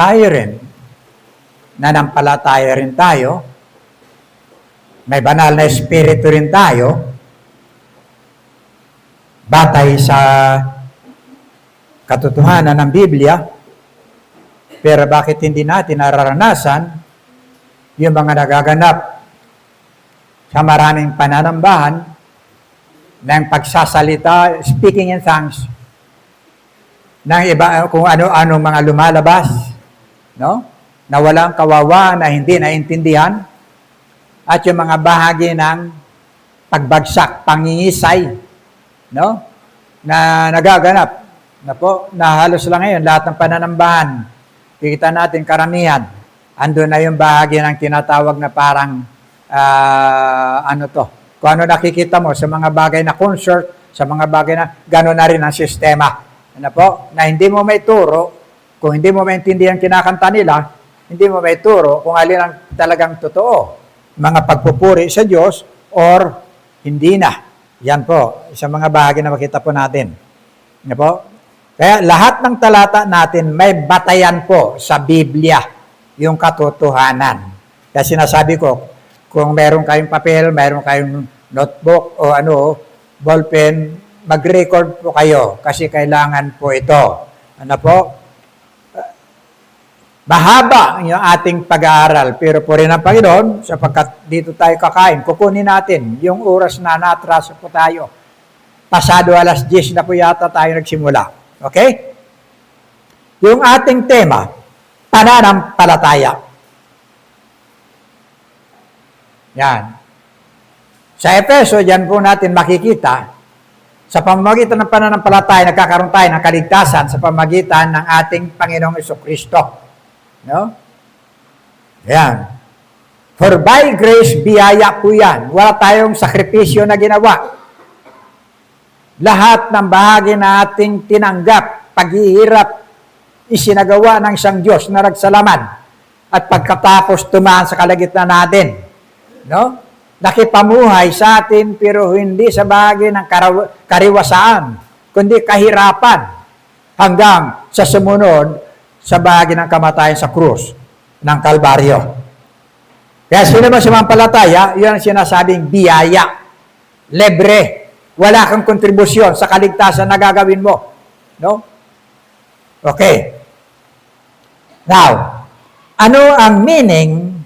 tayo rin, nanampalataya rin tayo, may banal na espiritu rin tayo, batay sa katotohanan ng Biblia, pero bakit hindi natin nararanasan yung mga nagaganap sa maraming pananambahan ng pagsasalita, speaking in tongues, ng iba, kung ano-ano mga lumalabas, no? Na walang kawawa, na hindi naintindihan, at yung mga bahagi ng pagbagsak, pangingisay, no? Na nagaganap, na halos lang ngayon, lahat ng pananambahan, kikita natin karamihan, andun na yung bahagi ng tinatawag na parang, kung ano nakikita mo sa mga bagay na concert, sa mga bagay na, gano'n na rin ang sistema. Na hindi mo may turo, kung hindi mo maintindihan kinakanta nila, hindi mo may turo kung alin ang talagang totoo. Mga pagpupuri sa Diyos or hindi na. Yan po, sa mga bahagi na makita po natin. Po? Kaya lahat ng talata natin may batayan po sa Biblia, yung katotohanan. Kaya sinasabi ko, kung meron kayong papel, meron kayong notebook o ballpen, mag-record po kayo kasi kailangan po ito. Mahaba yung ating pag-aaral, pero po rin ang Panginoon, sapagkat dito tayo kakain, kukunin natin yung oras na natraso po tayo. Pasado 10:00 na po yata tayo nagsimula. Okay? Yung ating tema, pananampalataya. Yan. Sa Efeso, dyan po natin makikita, sa pamamagitan ng pananampalataya, nagkakaroon tayo ng kaligtasan sa pamamagitan ng ating Panginoong Jesucristo. No? Yan. For by grace, biyaya po yan. Wala tayong sakripisyo na ginawa. Lahat ng bahagi na ating tinanggap, paghihirap, isinagawa ng isang Diyos na nagsalaman. At pagkatapos tumaan sa kalagitnaan natin, no? Nakipamuhay sa atin, pero hindi sa bahagi ng kariwasaan, kundi kahirapan, hanggang sa sumunod sa bahagi ng kamatayan sa krus ng Kalbaryo. Kaya sino ba sumampalataya, yun ang sinasabing biyaya, libre. Wala kang kontribusyon sa kaligtasan na gagawin mo. No? Okay. Now, ano ang meaning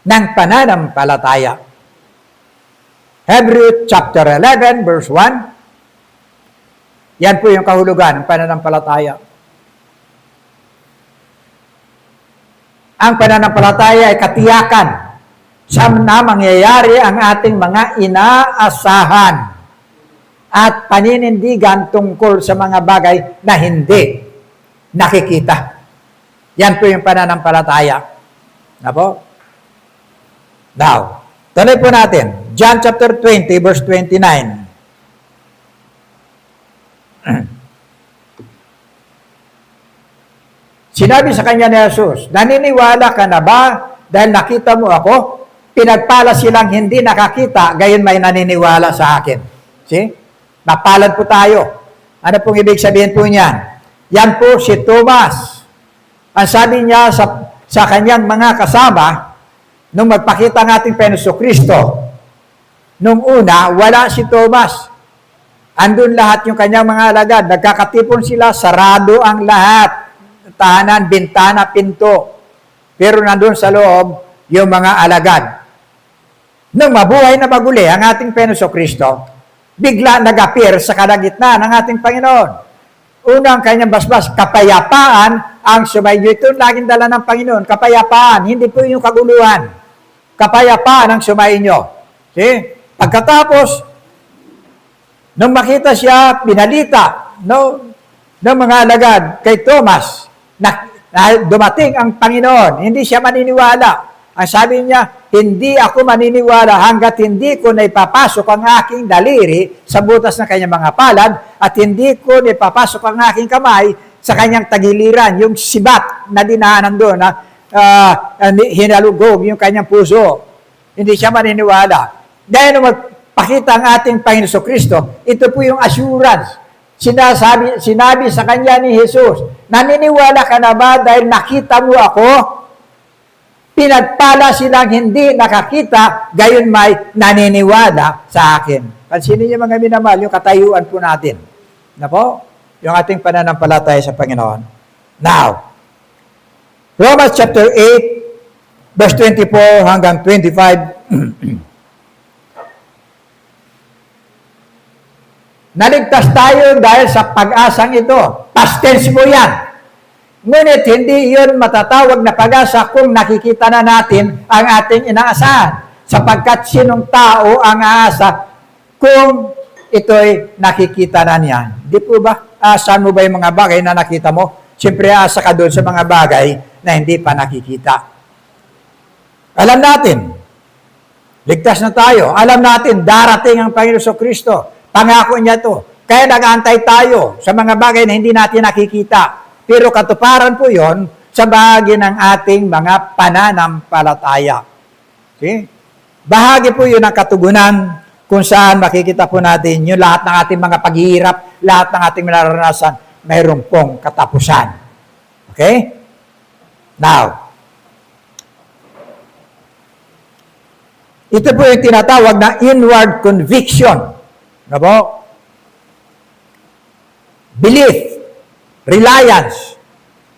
ng pananampalataya? Hebrews chapter 11, verse 1. Yan po yung kahulugan ng pananampalataya. Ang pananampalataya ay katiyakan sa na mangyayari ang ating mga inaasahan at paninindigan tungkol sa mga bagay na hindi nakikita. Yan po yung pananampalataya. Now, tuloy po natin. John chapter 20, verse 29. Sinabi sa kanya ni Jesus, naniniwala ka na ba dahil nakita mo ako? Pinagpala silang hindi nakakita, gayon may naniniwala sa akin. See? Napalad po tayo. Ano pong ibig sabihin po niyan? Yan po si Thomas. Ang sabi niya sa kanyang mga kasama, nung magpakita ng ating Panginoon Kristo, nung una, wala si Thomas. Andun lahat yung kanyang mga alagad. Nagkakatipon sila, sarado ang lahat. Tahanan, bintana, pinto. Pero nandun sa loob, yung mga alagad. Nung mabuhay na maguli ang ating Panginoon Kristo, bigla nag-appear sa kalagitnaan ng ating Panginoon. Unang kanyang basbas, kapayapaan ang sumainyo. Ito laging dala ng Panginoon, kapayapaan, hindi po yung kaguluhan. Kapayapaan ang sumainyo. See? Pagkatapos, nung makita siya, pinalita, ng mga alagad kay Thomas, na dumating ang Panginoon, hindi siya maniniwala. Ang sabi niya, hindi ako maniniwala hanggat hindi ko naipapasok ang aking daliri sa butas ng kanyang mga palad at hindi ko naipapasok ang aking kamay sa kanyang tagiliran, yung sibat na dinaanan doon, na hinalugog yung kanyang puso. Hindi siya maniniwala. Dahil nung magpakita ang ating Panginoon Kristo, ito po yung assurance. Sinabi sa kanya ni Jesus, naniniwala ka na ba dahil nakita mo ako? Pinagpala silang hindi nakakita, gayon may naniniwala sa akin. Pansinin niyo mga minamahal, yung katayuan po natin. Na po, yung ating pananampalataya sa Panginoon. Now, Romans chapter 8, verse 24 hanggang 25. Naligtas tayo dahil sa pag-asang ito. Past tense mo yan. Ngunit hindi yun matatawag na pag-asa kung nakikita na natin ang ating inaasahan. Sapagkat sinong tao ang aasa kung ito'y nakikita na niya. Di po ba? Asahan mo ba yung mga bagay na nakita mo? Siyempre, asa ka doon sa mga bagay na hindi pa nakikita. Alam natin, ligtas na tayo. Alam natin, darating ang Panginoon Kristo. Pangako niya to. Kaya nag-aantay tayo sa mga bagay na hindi natin nakikita. Pero katuparan po yon sa bahagi ng ating mga pananampalataya. Okay? Bahagi po yun ng katugunan kung saan makikita po natin yung lahat ng ating mga paghihirap, lahat ng ating nararanasan, mayroon pong katapusan. Okay? Now, ito po yung tinatawag na inward conviction. Ano po? Belief, reliance,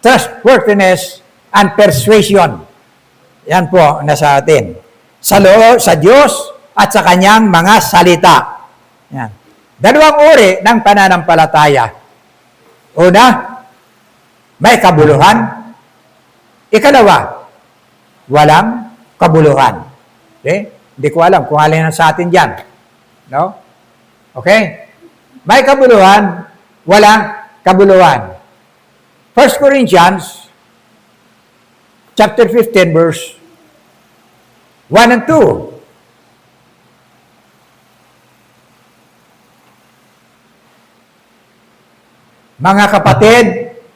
trustworthiness, and persuasion. Yan po nasa atin. Sa Diyos at sa Kanyang mga salita. Yan. Dalawang uri ng pananampalataya. Una, may kabuluhan. Ikalawa, walang kabuluhan. Okay? Hindi ko alam kung alin sa atin dyan. No? Okay? May kabuluhan, walang kabuluhan. 1 Corinthians chapter 15 verse 1 and 2. Mga kapatid,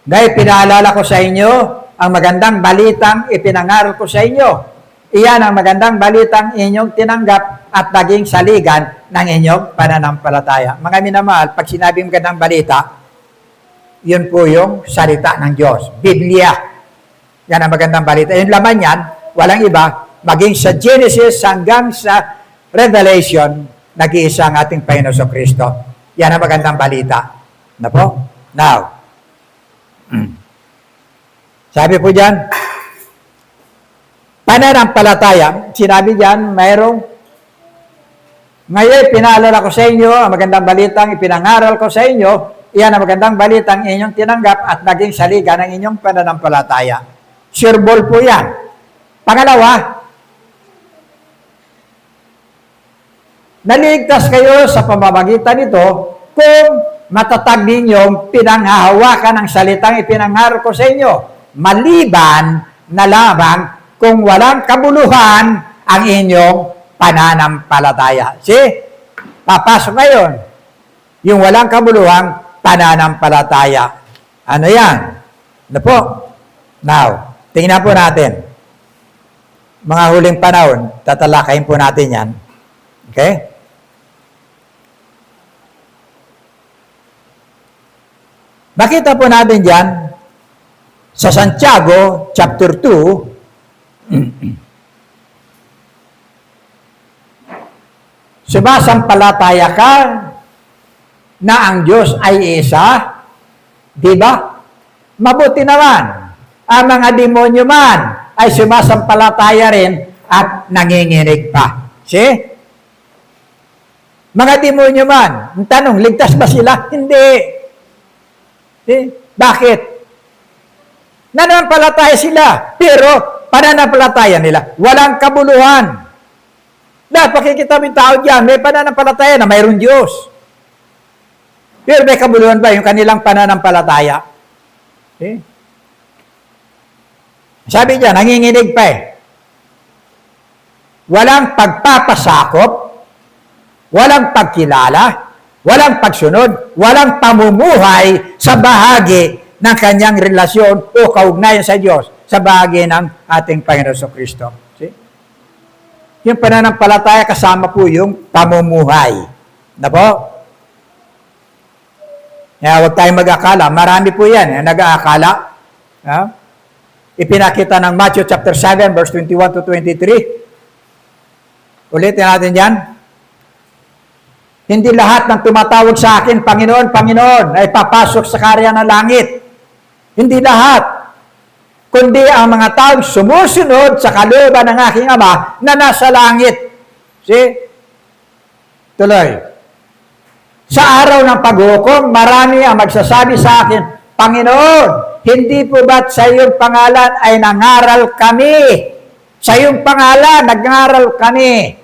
dahil pinaalala ko sa inyo ang magandang balitang ipinangaral ko sa inyo. Iyan ang magandang balitang inyong tinanggap at naging saligan ng inyong pananampalataya. Mga minamahal, pag sinabing magandang balita, yun po yung salita ng Diyos. Biblia. Yan ang magandang balita. Yung laman yan, walang iba, maging sa Genesis hanggang sa Revelation, nag-iisa ang ating Panginoon Kristo. Yan ang magandang balita. Na po? Now, sabi po dyan, pananampalataya, sinabi dyan, ngayon pinaalala ko sa inyo, ang magandang balitang ipinangaral ko sa inyo, iyan ang magandang balitang inyong tinanggap at naging saligan ng inyong pananampalataya. Sure ball po yan. Pangalawa, naligtas kayo sa pamamagitan nito kung matatag ninyong pinanghahawakan ng salitang ipinangaral ko sa inyo, maliban na lamang kung walang kabuluhan ang inyong pananampalataya. See? Papasok ngayon. Yung walang kabuluhang pananampalataya. Ano yan? Ano po? Now, tingnan po natin. Mga huling panahon, tatalakayin po natin yan. Okay? Makita po natin dyan sa Santiago chapter 2, sumasampalataya ka na ang Diyos ay isa, di ba? Mabuti naman. Ang mga demonyo man ay sumasampalataya rin at nanginginig pa. See? Mga demonyo man, ang tanong, ligtas ba sila? Hindi. See? Bakit? Nananampalataya sila, pero pananampalataya nila, walang kabuluhan. Dahil pakikita mo yung tao dyan, may pananampalataya na mayroon Diyos. Pero may kabuluhan ba yung kanilang pananampalataya? Okay? Sabi niya, nanginginig pa eh. Walang pagpapasakop, walang pagkilala, walang pagsunod, walang pamumuhay sa bahagi ng kanyang relasyon o kaugnayan sa Diyos sa bahagi ng ating Panginoon Kristo. See? Yung pananampalataya kasama po yung pamumuhay. Na po? Huwag tayong mag-akala. Marami po yan, nag-aakala. Ha? Ipinakita ng Matthew chapter 7, verse 21 to 23. Ulitin natin yan. Hindi lahat ng tumatawag sa akin, Panginoon, Panginoon, ay papasok sa karya ng langit. Hindi lahat. Kundi ang mga taong sumusunod sa kalooban ng aking Ama na nasa langit. See? Tuloy. Sa araw ng paghukom, marami ang magsasabi sa akin, Panginoon, hindi po ba't sa iyong pangalan ay nangaral kami? Sa iyong pangalan, nagngaral kami.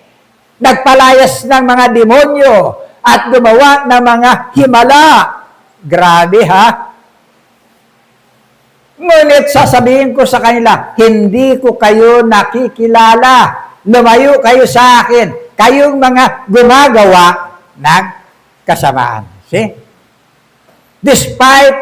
Nagpalayas ng mga demonyo at gumawa ng mga himala. Grabe ha? Ngunit sasabihin ko sa kanila, hindi ko kayo nakikilala. Lumayo kayo sa akin. Kayong mga gumagawa ng kasamaan. See? Despite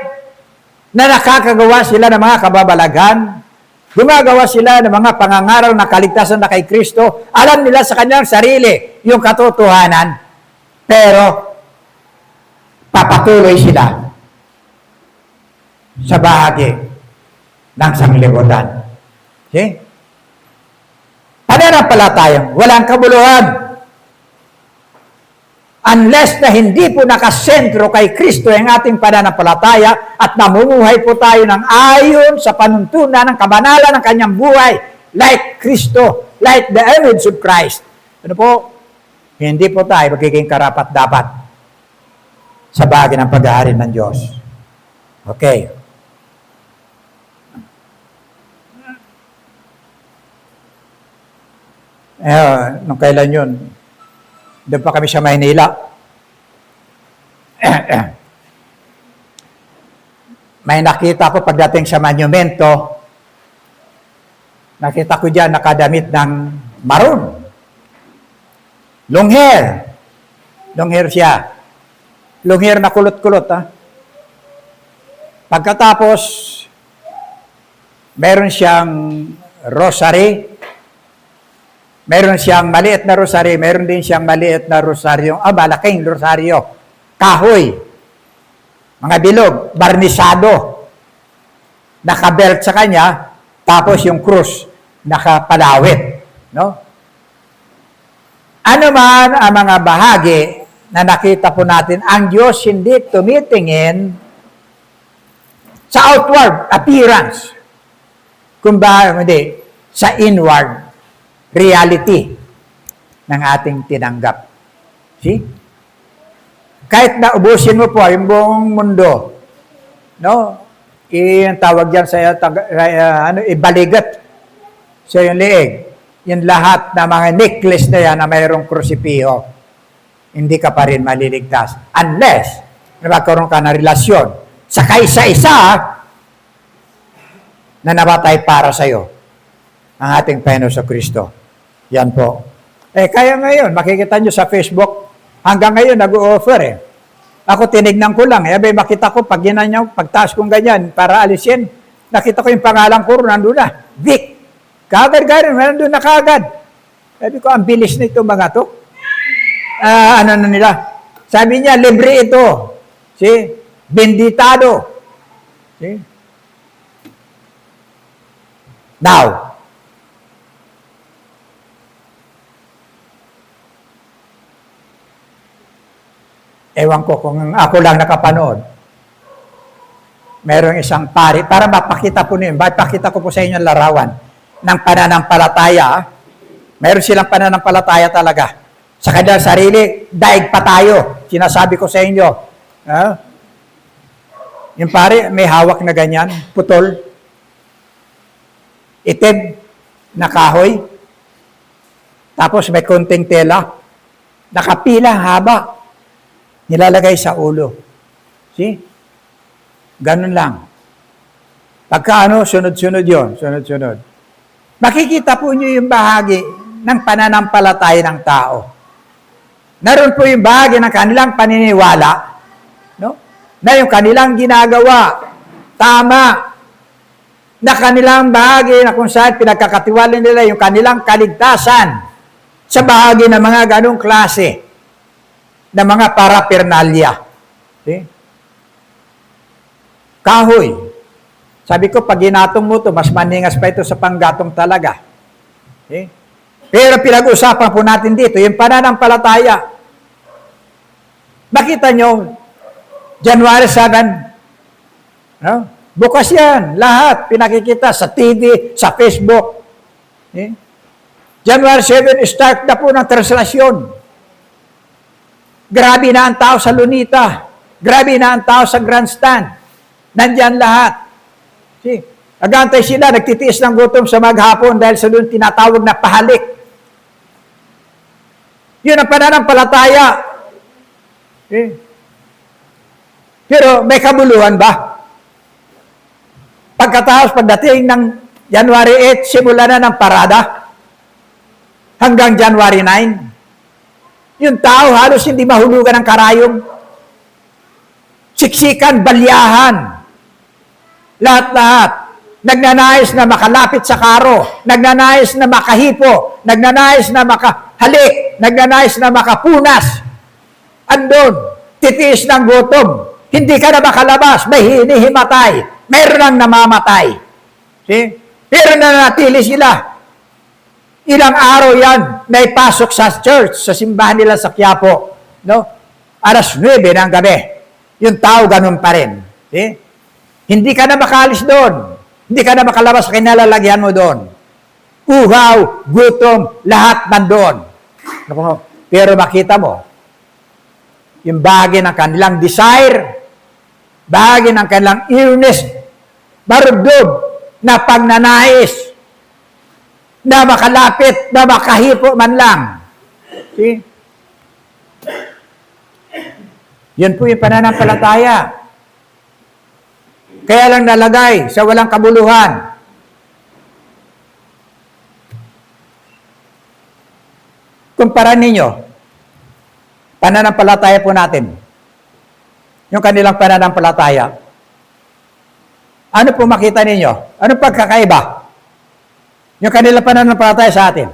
na nakakagawa sila ng mga kababalagan, gumagawa sila ng mga pangangaral na kaligtasan na kay Kristo, alam nila sa kanilang sarili yung katotohanan, pero papatuloy sila sa bahagi ng sanglibutan. See? Pananampalatayang walang kabuluhan. Unless na hindi po nakasentro kay Kristo ang ating pananampalataya at namumuhay po tayo ng ayon sa panuntunan ng kabanalan ng kanyang buhay, like Kristo, like the image of Christ. Ano po? Hindi po tayo magiging karapat-dapat sa bagay ng pag-aari ng Diyos. Okay. Nung kailan yun? Doon pa kami sa Maynila. May nakita ko pagdating sa monumento, nakita ko dyan nakadamit ng maroon. Long hair. Long hair siya. Long hair na kulot-kulot, ha? Pagkatapos, meron siyang rosary. Meron siyang maliit na rosary, meron din siyang maliit na rosaryo, malaking rosaryo, kahoy, mga bilog, barnisado, nakabelt sa kanya, tapos yung krus, nakapalawit. No? Ano man ang mga bahagi na nakita po natin, ang Diyos hindi tumitingin sa outward appearance, hindi, sa inward reality ng ating tinanggap. See? Kahit na ubusin mo po yung buong mundo, no? Yung tawag dyan sa ibaligat sa yung liig. Yung lahat na mga necklace na yan na mayroong krusipiho, hindi ka pa rin maliligtas. Unless, magkaroon ka ng relasyon sa kaisa-isa na nabatay para sa'yo ang ating Panginoon sa Kristo. Yan po. Kaya ngayon, makikita nyo sa Facebook, hanggang ngayon nag-o-offer Ako tinignan ko lang. Makita ko, pag ginanyan, pagtaas kong ganyan, para alisin, nakita ko yung pangalan ko, nandun na. Vic. Kagad-gad, nandun na kagad. Sabi ko, ang bilis na ito mga to. Ano na nila? Sabi niya, libre ito. See? Benditado. See? Now, ewan ko kung ako lang nakapanood. Merong isang pari, para mapakita po niyo, pakita ko po sa inyo ang larawan ng pananampalataya. Meron silang pananampalataya talaga. Sa kanilang sarili, daig pa tayo. Sinasabi ko sa inyo. Yung pari, may hawak na ganyan, putol, itim, na kahoy, tapos may konting tela, nakapila, haba, nilalagay sa ulo. See? Ganun lang. Pagka sunod-sunod yun. Sunod-sunod. Makikita po nyo yung bahagi ng pananampalataya ng tao. Naroon po yung bahagi ng kanilang paniniwala, no? Na yung kanilang ginagawa, tama, na kanilang bahagi na kung saan pinagkakatiwala nila yung kanilang kaligtasan sa bahagi ng mga ganong klase na mga paraphernalia. See? Kahoy. Sabi ko, pag ginatong mo to, mas maningas pa ito sa panggatong talaga. Okay? Pero pinag-usapan po natin dito, yung pananampalataya. Makita nyo, January 7, no? Bukas yan, lahat, pinakikita sa TV, sa Facebook. Okay? January 7, start na po ng translasyon. Grabe na ang tao sa Lunita. Grabe na ang tao sa grandstand. Nandyan lahat. See? Agantay sila, nagtitiis ng gutom sa maghapon dahil sa doon tinatawag na pahalik. Yun ang pananampalataya. Okay? Pero may kabuluhan ba? Pagkatapos, pagdating ng January 8, simula na ng parada hanggang January 9. Yung tao halos hindi mahulugan ng karayom. Siksikan, balyahan. Lahat-lahat. Nagnanais na makalapit sa karo. Nagnanais na makahipo. Nagnanais na makahalik. Nagnanais na makapunas. Andun, titiis ng gutom. Hindi ka na makalabas. May hinihimatay. Mayroon nang namamatay. See? Pero nanatili sila. Ilang araw yan, may pasok sa church, sa simbahan nila sa Quiapo. No? Alas 9 ng gabi. Yung tao ganun pa rin. See? Hindi ka na makalis doon. Hindi ka na makalabas sa kinalalagyan mo doon. Uhaw, gutom, lahat nandoon. Pero makita mo, yung bahagi ng kanilang desire, bahagi ng kanilang earnest, barubdob na pagnanais, na makalapit, na makahipo man lang. See? Yan po yung pananampalataya. Kaya lang nalagay sa walang kabuluhan. Kumpara ninyo, pananampalataya po natin. Yung kanilang pananampalataya. Ano po makita ninyo? Ano pagkakaiba? Yung kanilang pananampalataya sa atin.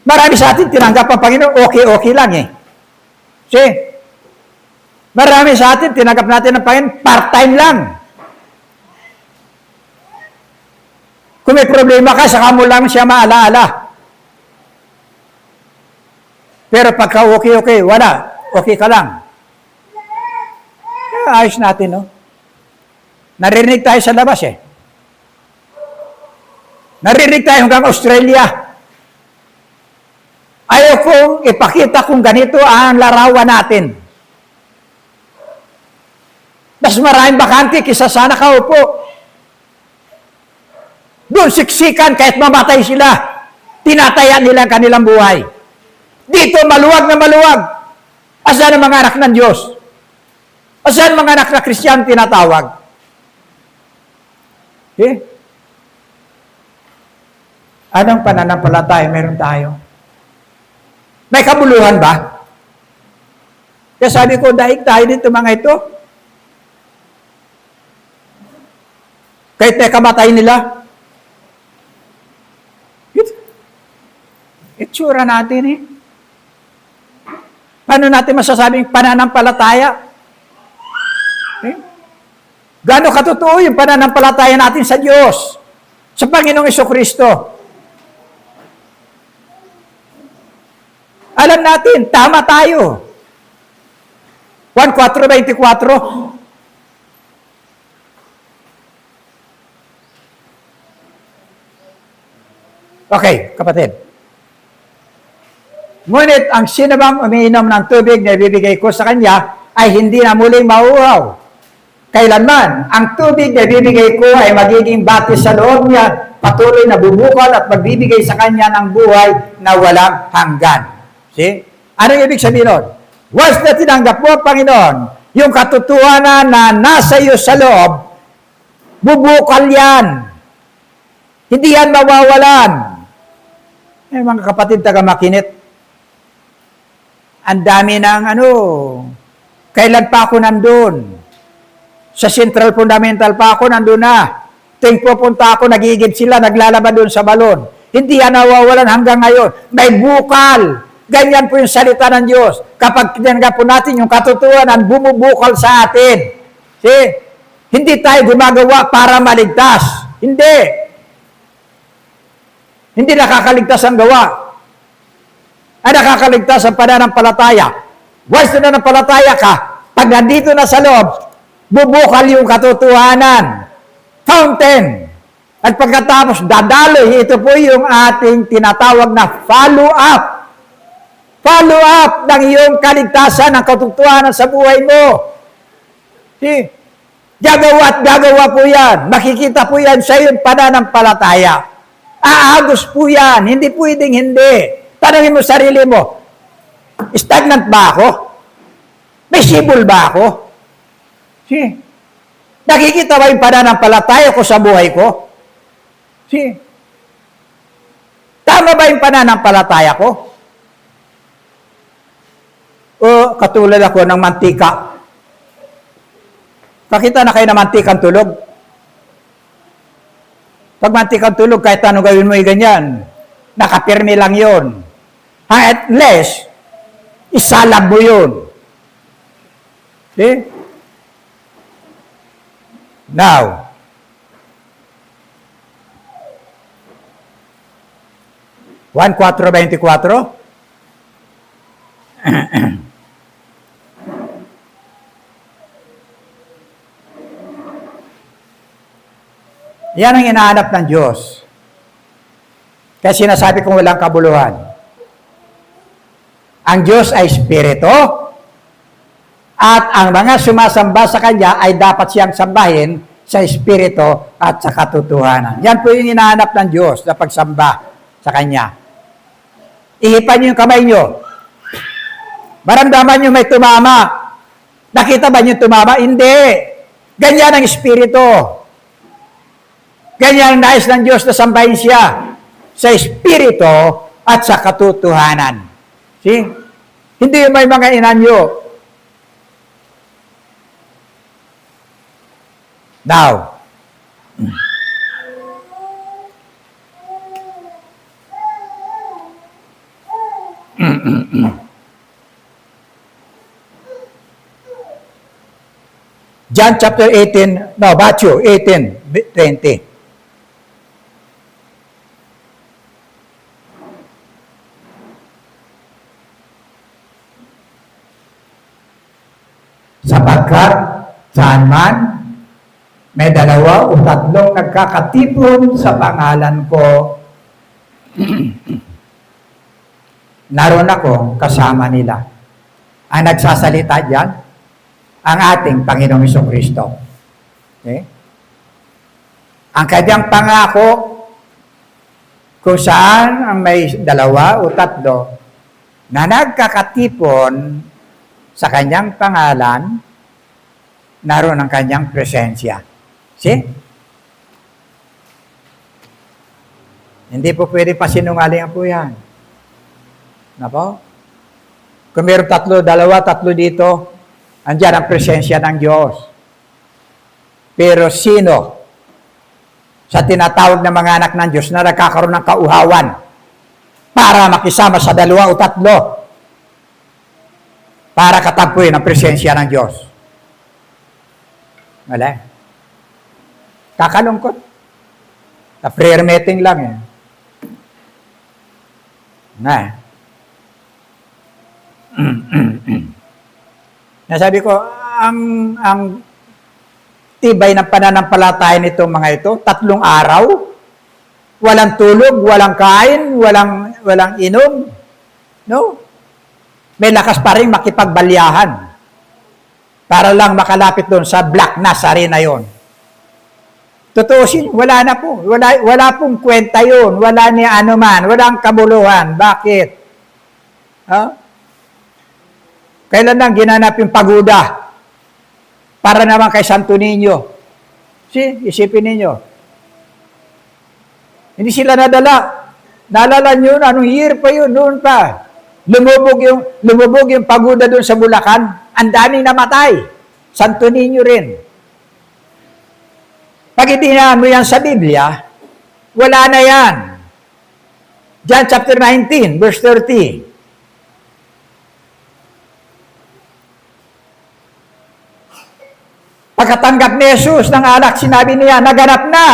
Marami sa atin tinanggap ang Panginoon, okay lang eh. See? Marami sa atin tinanggap natin ang Panginoon, part-time lang. Kung may problema ka, saka mo lang siya maalaala. Pero pagka okay, wala. Okay ka lang. Kaya ayos natin, no? Narinig tayo sa labas eh. Narinig tayo hanggang Australia. Ayaw kong ipakita kung ganito ang larawan natin. Mas maraming bakante kisa sana kaupo. Doon siksikan kahit mamatay sila. Tinataya nila ang kanilang buhay. Dito maluwag na maluwag. Asan ang mga anak ng Diyos? Asan ang mga anak na Kristiyan tinatawag? Okay? Anong pananampalataya meron tayo? May kabuluhan ba? Kaya sabi ko, daig tayo dito mga ito. Kahit may kamatay nila. Itsura natin eh. Paano natin masasabing pananampalataya? Eh? Gaano katotoo yung pananampalataya natin sa Diyos? Sa Panginoong Jesucristo? Alam natin, tama tayo. 1:4:24. Okay, kapatid. Ngunit ang sinabang umiinom ng tubig na ibibigay ko sa kanya ay hindi na muling mauuhaw. Kailanman, ang tubig na ibibigay ko ay magiging batis sa loob niya, patuloy na bubukal at magbibigay sa kanya ng buhay na walang hanggan. See? Anong ibig sabihin nun? Once na tinanggap mo, Panginoon, yung katotohanan na nasa iyo sa loob, bubukal yan. Hindi yan mawawalan. Eh, mga kapatid, taga-makinit, ang dami ng kailan pa ako nandun? Sa Central Fundamental pa ako nandun na. Tuwing pupunta ako, nagigib sila, naglalaba doon sa balon. Hindi yan nawawalan hanggang ngayon. May bukal. Ganyan po yung salita ng Diyos. Kapag tinanggap po natin yung katotohanan, bumubukal sa atin. See? Hindi tayo gumagawa para maligtas. Hindi. Hindi nakakaligtas ang gawa. Ay nakakaligtas ang pananampalataya. Once na nanampalataya ka, pag nandito na sa loob, bubukal yung katotohanan. Fountain. At pagkatapos, dadaloy. Ito po yung ating tinatawag na follow-up. Follow-up ng iyong kaligtasan, ng katotohanan sa buhay mo. See? Gagawa at gagawa po yan. Makikita po yan sa iyong pananampalataya. Aagos po yan. Hindi pwedeng hindi. Tanungin mo sarili mo, stagnant ba ako? May sibol ba ako? See? Nakikita ba yung pananampalataya ko sa buhay ko? See? Tama ba yung pananampalataya ko? O katulad ako ng mantika. Pakita na kayo na mantikang tulog. Pag mantikang tulog, kahit anong gawin mo ganyan, nakapirmi lang yun. At least, isalab mo yun. See? Now, Juan 4:24. Yan ang hinahanap ng Diyos. Kaya sinasabi kong walang kabuluhan. Ang Diyos ay Espiritu, at ang mga sumasamba sa Kanya ay dapat siyang sambahin sa Espiritu at sa katotohanan. Yan po yung hinahanap ng Diyos na pagsamba sa Kanya. Ihipan niyo yung kamay niyo. Maramdaman niyo may tumama. Nakita ba niyo tumama? Hindi. Ganyan ang Espiritu. Ganyan ang nais ng Diyos na sambahin siya sa Espiritu at sa katotohanan. See? Hindi may mga inanyo. Now, John chapter 18, no, Matthew 18:20. Sapagkat saan man may dalawa o tatlong nagkakatipon sa pangalan ko, naroon ako kasama nila. Ang nagsasalita diyan, ang ating Panginoong Jesucristo. Okay? Ang kanyang pangako, kung saan ang may dalawa o tatlo na nagkakatipon sa kanyang pangalan, naroon ang kanyang presensya. See? Hindi po pwede pasinungalingan po yan. Na po? Kung meron dalawa, tatlo dito, andyan ang presensya ng Diyos. Pero sino sa tinatawag na mga anak ng Diyos na nagkakaroon ng kauhawan para makisama sa dalawa o tatlo para katagpuin ang presensya ng Diyos? Wala. Kakalungkot. Na prayer meeting lang eh. Nasabi ko, ang tibay ng pananampalataya nitong mga ito, 3 araw, walang tulog, walang kain, walang inom. No? May lakas pa rin makipagbalyahan para lang makalapit doon sa Black Nazarene na yon. Totoo wala na po. Wala pong kwenta yun. Wala ni anuman. Walang kabuluhan. Bakit? Kailan lang ginanap yung pagoda para naman kay Santo Niño? Isipin ninyo. Hindi sila nadala. Naalala nyo, anong year pa yun? Noon pa. Lumubog yung pagoda doon sa Bulacan. Ang daming namatay. Santo Niño rin. Pag itinaan mo yan sa Biblia, wala na yan. John chapter 19, verse 30. Pagkatanggap ni Jesus ng alak, sinabi niya, naganap na.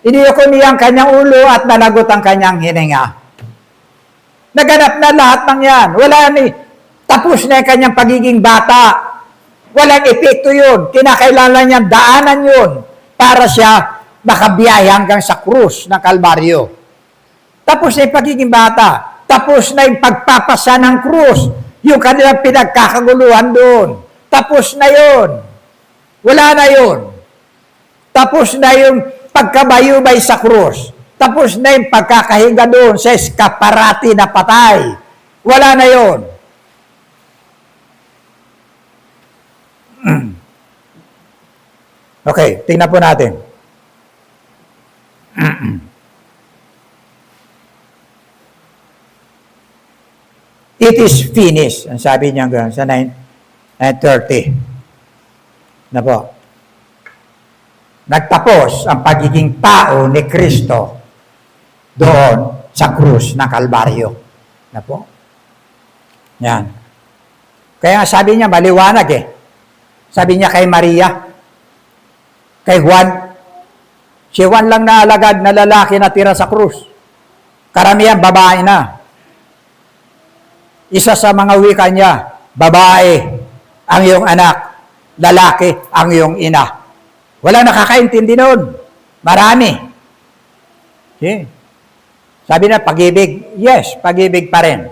Iniyoko niya ang kanyang ulo at nalagot ang kanyang hininga. Naganap na lahat ng yan. Wala ni, tapos na yung kanyang pagiging bata. Walang epekto yun. Kinakailangan niya daanan yun para siya makabiyahe hanggang sa krus ng Kalbaryo. Tapos na yung pagiging bata. Tapos na yung pagpapasa ng krus. Yung kanilang pinagkakaguluhan doon. Tapos na yun. Wala na yun. Tapos na yung pagkabayubay sa krus. Tapos na yung pagkakahiga doon sa eskaparati na patay. Wala na yun. Okay, tingnan po natin. It is finished. Ang sabi niya sa 9:30. Na po. Nagtapos ang pagiging tao ni Kristo doon sa krus ng Kalbaryo. Na po. Yan. Kaya sabi niya, maliwanag eh. Sabi niya kay Maria, kay Juan, si Juan lang na alagad na lalaki na tira sa krus. Karamihan, babae na. Isa sa mga wika niya, babae ang iyong anak, lalaki ang iyong ina. Wala nakakaintindi noon. Marami. Okay. Sabi na, pag-ibig, yes, pag-ibig pa rin.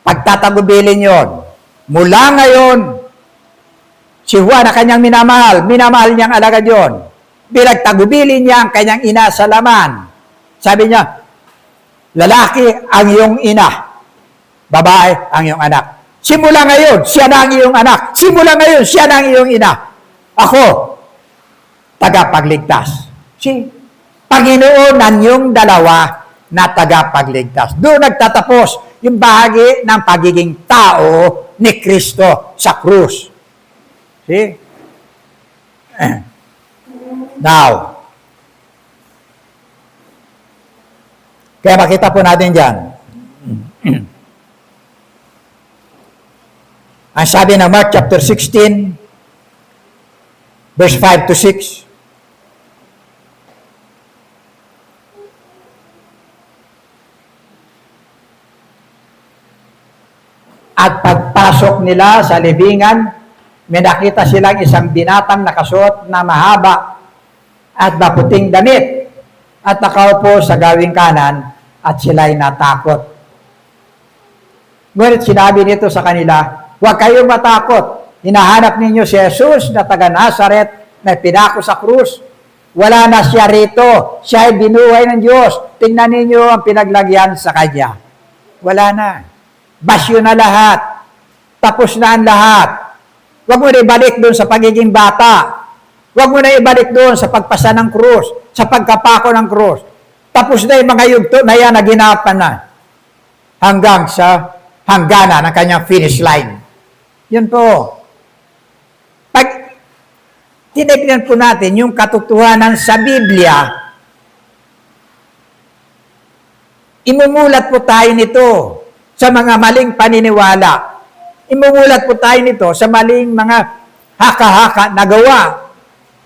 Pagtatagubilin yon. Mula ngayon, si Juan na kanyang minamahal niyang alagad yon. Pinagtagubilin niya ang kanyang ina sa laman. Sabi niya, lalaki ang iyong ina, babae ang iyong anak. Simula ngayon, siya na ang iyong anak. Simula ngayon, siya na ang iyong ina. Ako, tagapagligtas. Si Panginoon ang yung dalawa na tagapagligtas. Doon nagtatapos yung bahagi ng pagiging tao ni Kristo sa krus. See? Now, kaya makita po natin dyan. Ang sabi ng Mark chapter 16, verse 5 to 6, at pagpasok nila sa libingan, may nakita silang isang binatang nakasuot na mahaba at maputing damit at nakaupo sa gawing kanan at sila'y natakot. Ngunit sinabi nito sa kanila, huwag kayong matakot. Hinahanap ninyo si Jesus na taga Nazaret na pinako sa krus. Wala na siya rito. Siya ay binuhay ng Diyos. Tingnan ninyo ang pinaglagyan sa kanya. Wala na. Basyo na lahat. Tapos na ang lahat. Huwag mo na ibalik doon sa pagiging bata. Huwag mo na ibalik doon sa pagpasa ng krus, sa pagkapako ng krus. Tapos na yung mga yugto na yan na ginapan na. Hanggang sa hangganan ng kanyang finish line. Yun po. Pag tinignan po natin yung katotohanan sa Biblia, imumulat po tayo nito sa mga maling paniniwala. Imumulat po tayo nito sa maling mga haka-haka na gawa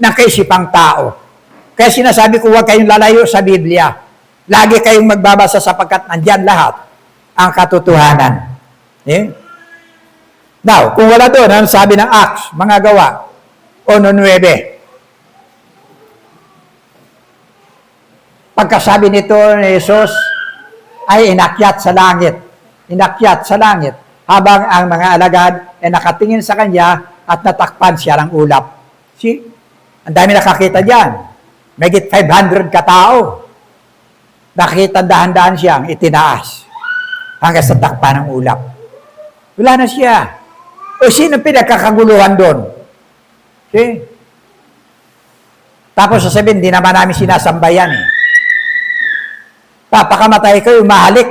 ng kaisipang tao. Kaya sinasabi ko, huwag kayong lalayo sa Biblia. Lagi kayong magbabasa sapagkat nandyan lahat ang katotohanan. Eh? Now, kung wala doon, ano sabi ng Acts, mga gawa, 1:9. Pagkasabi nito ni Jesus, ay inakyat sa langit. Inakyat sa langit. Habang ang mga alagad ay nakatingin sa kanya at natakpan siya ng ulap. See? Ang dami nakakita dyan. Megit 500 katao. Nakita dahan-dahan siyang itinaas hanggang sa takpan ng ulap. Wala na siya. O sino pinagkakaguluhan doon? See? Tapos sasabihin, hindi naman namin sinasambayan. Papakamatay kayo, mahalik.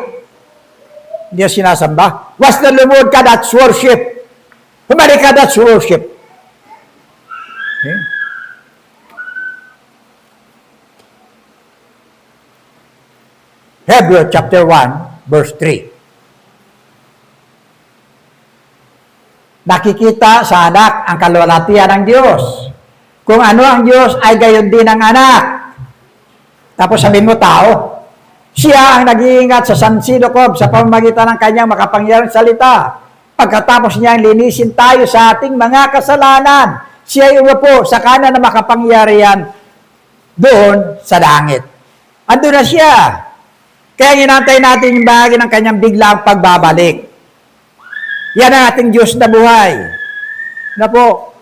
Hindi yung sinasamba. Was na lumuhod ka, that's worship. Humalik ka, that's worship. Okay? Hebrews chapter 1, verse 3. Nakikita sa anak ang kalwalhatian ng Diyos. Kung ano ang Diyos, ay gayon din ang anak. Tapos sabihin mo, tao. Siya ang nag-iingat sa sansilokob sa pamamagitan ng kanyang makapangyarihang salita. Pagkatapos niya linisin tayo sa ating mga kasalanan, siya ay umupo sa kanan na makapangyarihan doon sa langit. Ando na siya. Kaya ginantay natin yung bahagi ng kanyang biglang pagbabalik. Yan ang ating Diyos na buhay. Na po,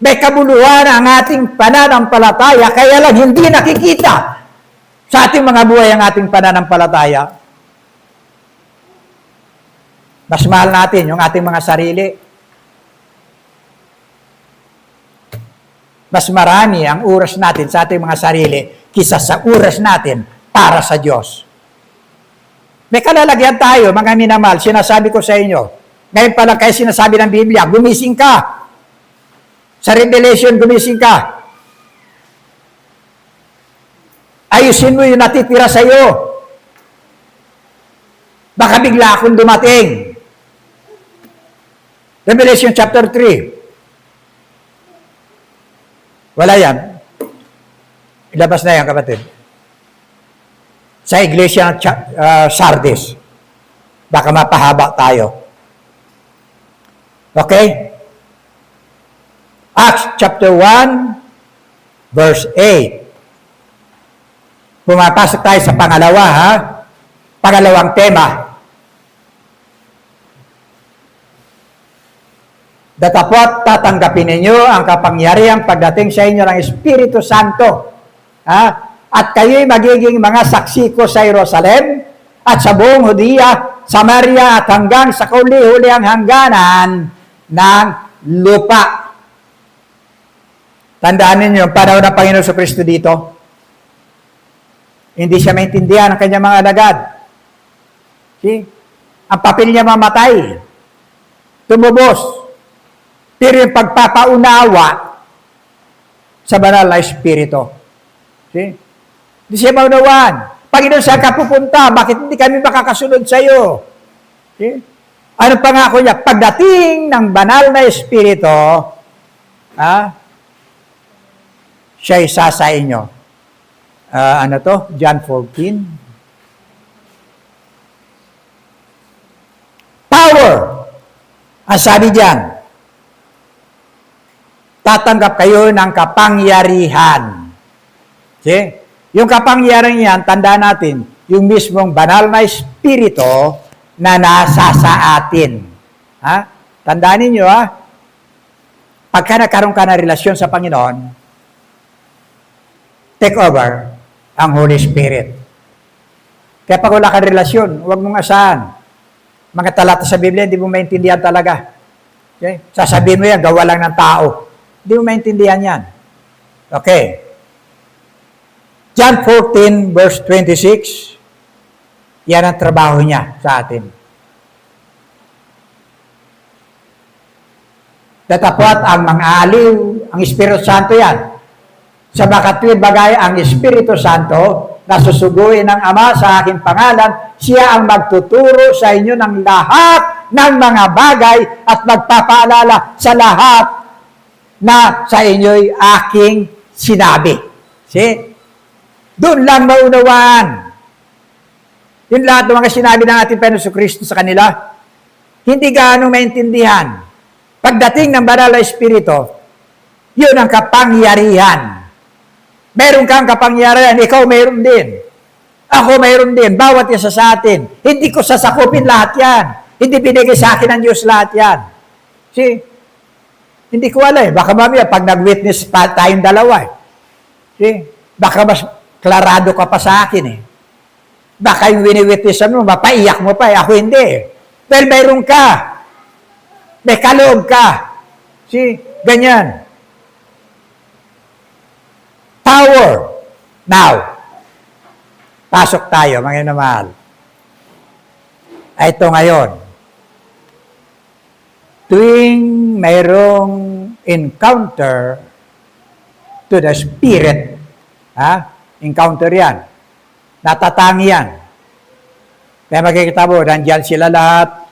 may kabuluhan ang ating pananampalataya, kaya lang hindi nakikita sa ating mga buhay ang ating pananampalataya. Mas mahal natin yung ating mga sarili. Mas marami ang oras natin sa ating mga sarili kisa sa oras natin para sa Diyos. May kalalagyan tayo, mga minamahal, sinasabi ko sa inyo. Ngayon pa lang kayo sinasabi ng Biblia, gumising ka. Sa Revelation, gumising ka. Ayusin mo yung natitira sa iyo. Baka bigla akong dumating. Revelation chapter 3. Wala yan. Ilabas na yan, kapatid. Sa iglesia ng Sardis. Baka mapahaba tayo. Okay? Acts chapter 1, verse 8. Pumapasok tayo sa pangalawa, ha? Pangalawang tema. Datapot tatanggapin ninyo ang kapangyarihang pagdating sa inyo ng Espiritu Santo. Ha? At kayo'y magiging mga saksi ko sa Jerusalem at sa buong Judea, Samaria at hanggang sa kauli-huliang hangganan ng lupa. Tandaan ninyo yung panahon ng Panginoon sa Kristo dito. Hindi siya maintindihan ng kanyang mga alagad. See? Ang papel niya mamatay. Tumubos. Pero yung pagpapaunawa sa banal na Espiritu. See? Hindi siya maunawaan. Panginoon, saan ka pupunta? Bakit hindi kami makakasunod sa iyo? See? Ano pangako niya? Pagdating ng banal na Espiritu, siya isa sa inyo. Ano to? John 14. Power. Ang sabi diyan, tatanggap kayo ng kapangyarihan. See? Yung kapangyarihan yan, tandaan natin, yung mismong banal na Espiritu na nasa sa atin. Ha? Tandaan ninyo, ha? Pagka nagkaroon ka ng relasyon sa Panginoon, take over ang Holy Spirit. Kaya pag wala kang relasyon, huwag mong asahan. Mga talata sa Biblia, hindi mo maintindihan talaga. Okay? Sasabihin mo yan, gawa lang ng tao. Hindi mo maintindihan yan. Okay. John 14, verse 26, yan ang trabaho niya sa atin. Datapot ang mga aliw, ang Espiritu Santo yan. Sa makatwid bagay ang Espiritu Santo, na susuguin ng Ama sa aking pangalan, siya ang magtuturo sa inyo ng lahat ng mga bagay at magpapaalala sa lahat na sa inyo'y aking sinabi. See? Doon lang maunawaan. Yung lahat ng mga sinabi ng ating Panginoon Kristo sa kanila, hindi gaano maintindihan. Pagdating ng banal na Espiritu, yun ang kapangyarihan. Meron kang kapangyarihan, ikaw mayroon din. Ako mayroon din, bawat isa sa atin. Hindi ko sasakupin lahat yan. Hindi binigay sa akin ng Diyos lahat yan. See? Hindi ko alam. Baka mamaya, pag nag-witness pa tayong dalawa. See? Baka mas klarado ka pa sa akin . Baka yung wini-witnessan mo, mapaiyak mo pa . Ako hindi . Well, mayroon ka. May kaloob ka. See? Ganyan. Power. Now, pasok tayo, mga inamahal. Ito ngayon. Tuwing mayroong encounter to the Spirit, encounter yan. Natatangi yan. Kaya makikita mo, nandyan sila lahat.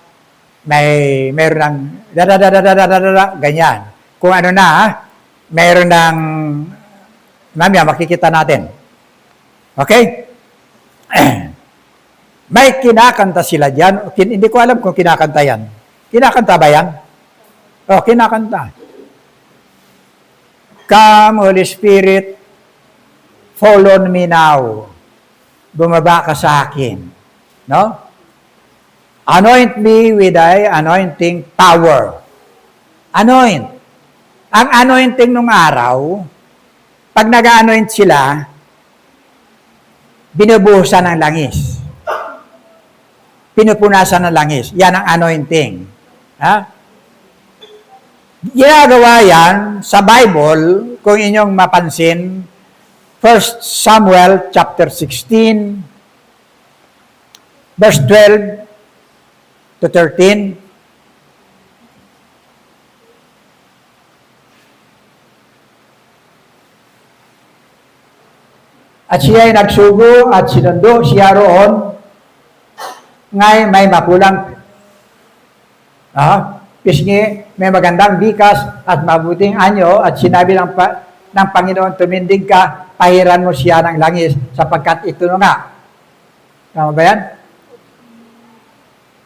Meron ng ganyan. Kung ano na, meron ng mamaya makikita natin. Okay? May kinakanta sila diyan. Hindi ko alam kung kinakanta yan. Kinakanta ba yan? Oh, kinakanta. Come, Holy Spirit, fall on me now. Bumaba ka sa akin. No? Anoint me with thy anointing power. Anoint. Ang anointing nung araw, pag nag-anoint sila, binubuhusan ng langis. Pinupunasan ng langis. Yan ang anointing. Ha? Ginagawa yan sa Bible, kung inyong mapansin, 1 Samuel chapter 16, verse 12 to 13. At siya ay nagsugo at sinundo siya roon ngay may mapulang pisngi, may magandang bikas at mabuting anyo at sinabi ng Panginoon, tumindig ka, pahiran mo siya ng langis sapagkat ito nga. Tama ba yan?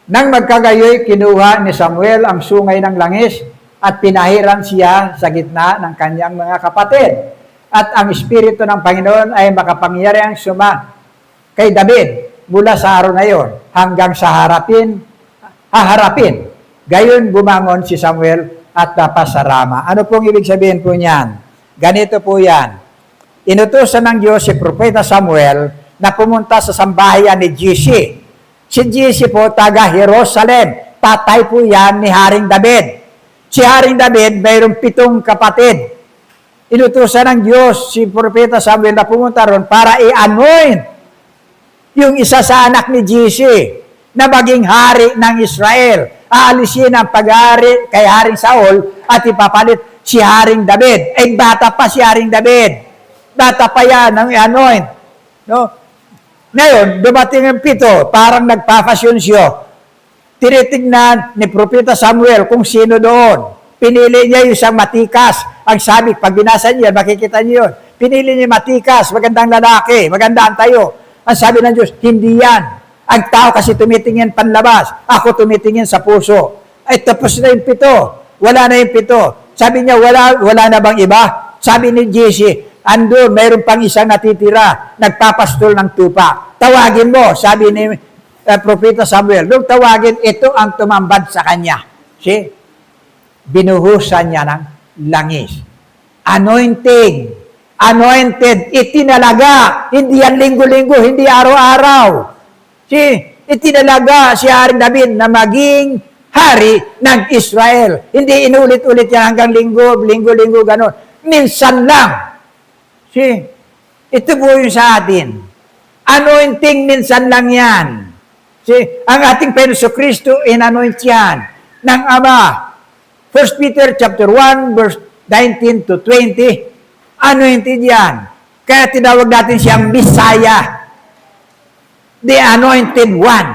Nang magkagayoy, kinuha ni Samuel ang sungay ng langis at pinahiran siya sa gitna ng kanyang mga kapatid. At ang Espiritu ng Panginoon ay makapangyarihang suma kay David mula sa araw na iyon hanggang sa haharapin. Gayon bumangon si Samuel at dapas sa Rama. Ano pong ibig sabihin po niyan? Ganito po yan. Inutusan ng Diyos si Propeta Samuel na pumunta sa sambahayan ni Jesse. Si Jesse po, taga Jerusalem. Tatay po yan ni Haring David. Si Haring David, mayroong 7 kapatid. Inutusan ng Diyos si Propeta Samuel na pumunta ron para i-anoint yung isa sa anak ni Jesse na maging hari ng Israel. Aalisin ang pag-hari kay Haring Saul at ipapalit si Haring David. Eh, bata pa si Haring David. Bata pa yan ang i-anoint. No? Ngayon, dumating ang 7, parang nagpapasyon siya. Tinitignan ni Propeta Samuel kung sino doon. Pinili niya yung isang matikas. Ang sabi, pag binasa niya, makikita niyo yun. Pinili niya matikas, magandang lalaki, magandang tayo. Ang sabi ng Diyos, hindi yan. Ang tao kasi tumitingin panlabas. Ako tumitingin sa puso. Ay, tapos na yung 7. Wala na yung 7. Sabi niya, wala na bang iba? Sabi ni Jesse, andun, mayroon pang isang natitira, nagpapastol ng tupa. Tawagin mo, sabi ni Propeta Samuel. Nung tawagin, ito ang tumambad sa kanya. See? Binuhusan niya ng langis. Anointing. Anointed. Itinalaga. Hindi yan linggo-linggo, hindi araw-araw. See? Itinalaga si Haring David na maging hari ng Israel. Hindi inulit-ulit yan hanggang linggo, gano'n. Minsan lang. See? Ito po yung sa atin. Anointing, minsan lang yan. See? Ang ating Penso Kristo, in-anoint yan ng Ama. 1 Peter chapter 1, verse 19 to 20, anointed yan. Kaya tinawag natin siyang Messiah, the Anointed One.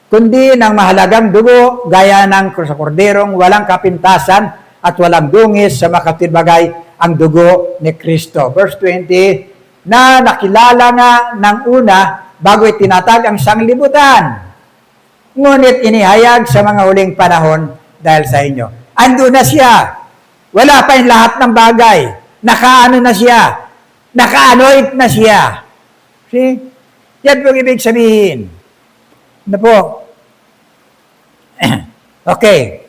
Kundi ng mahalagang dugo, gaya ng sa korderong walang kapintasan at walang dungis sa makatibagay ang dugo ni Kristo. Verse 20, na nakilala nga ng una bago itinatag ang sanglibutan. Ngunit inihayag sa mga huling panahon dahil sa inyo. Ando na siya. Wala pa yung lahat ng bagay. Nakaano na siya. Naka-anoint na siya. See? Yan po ibig sabihin. Ano po? Okay.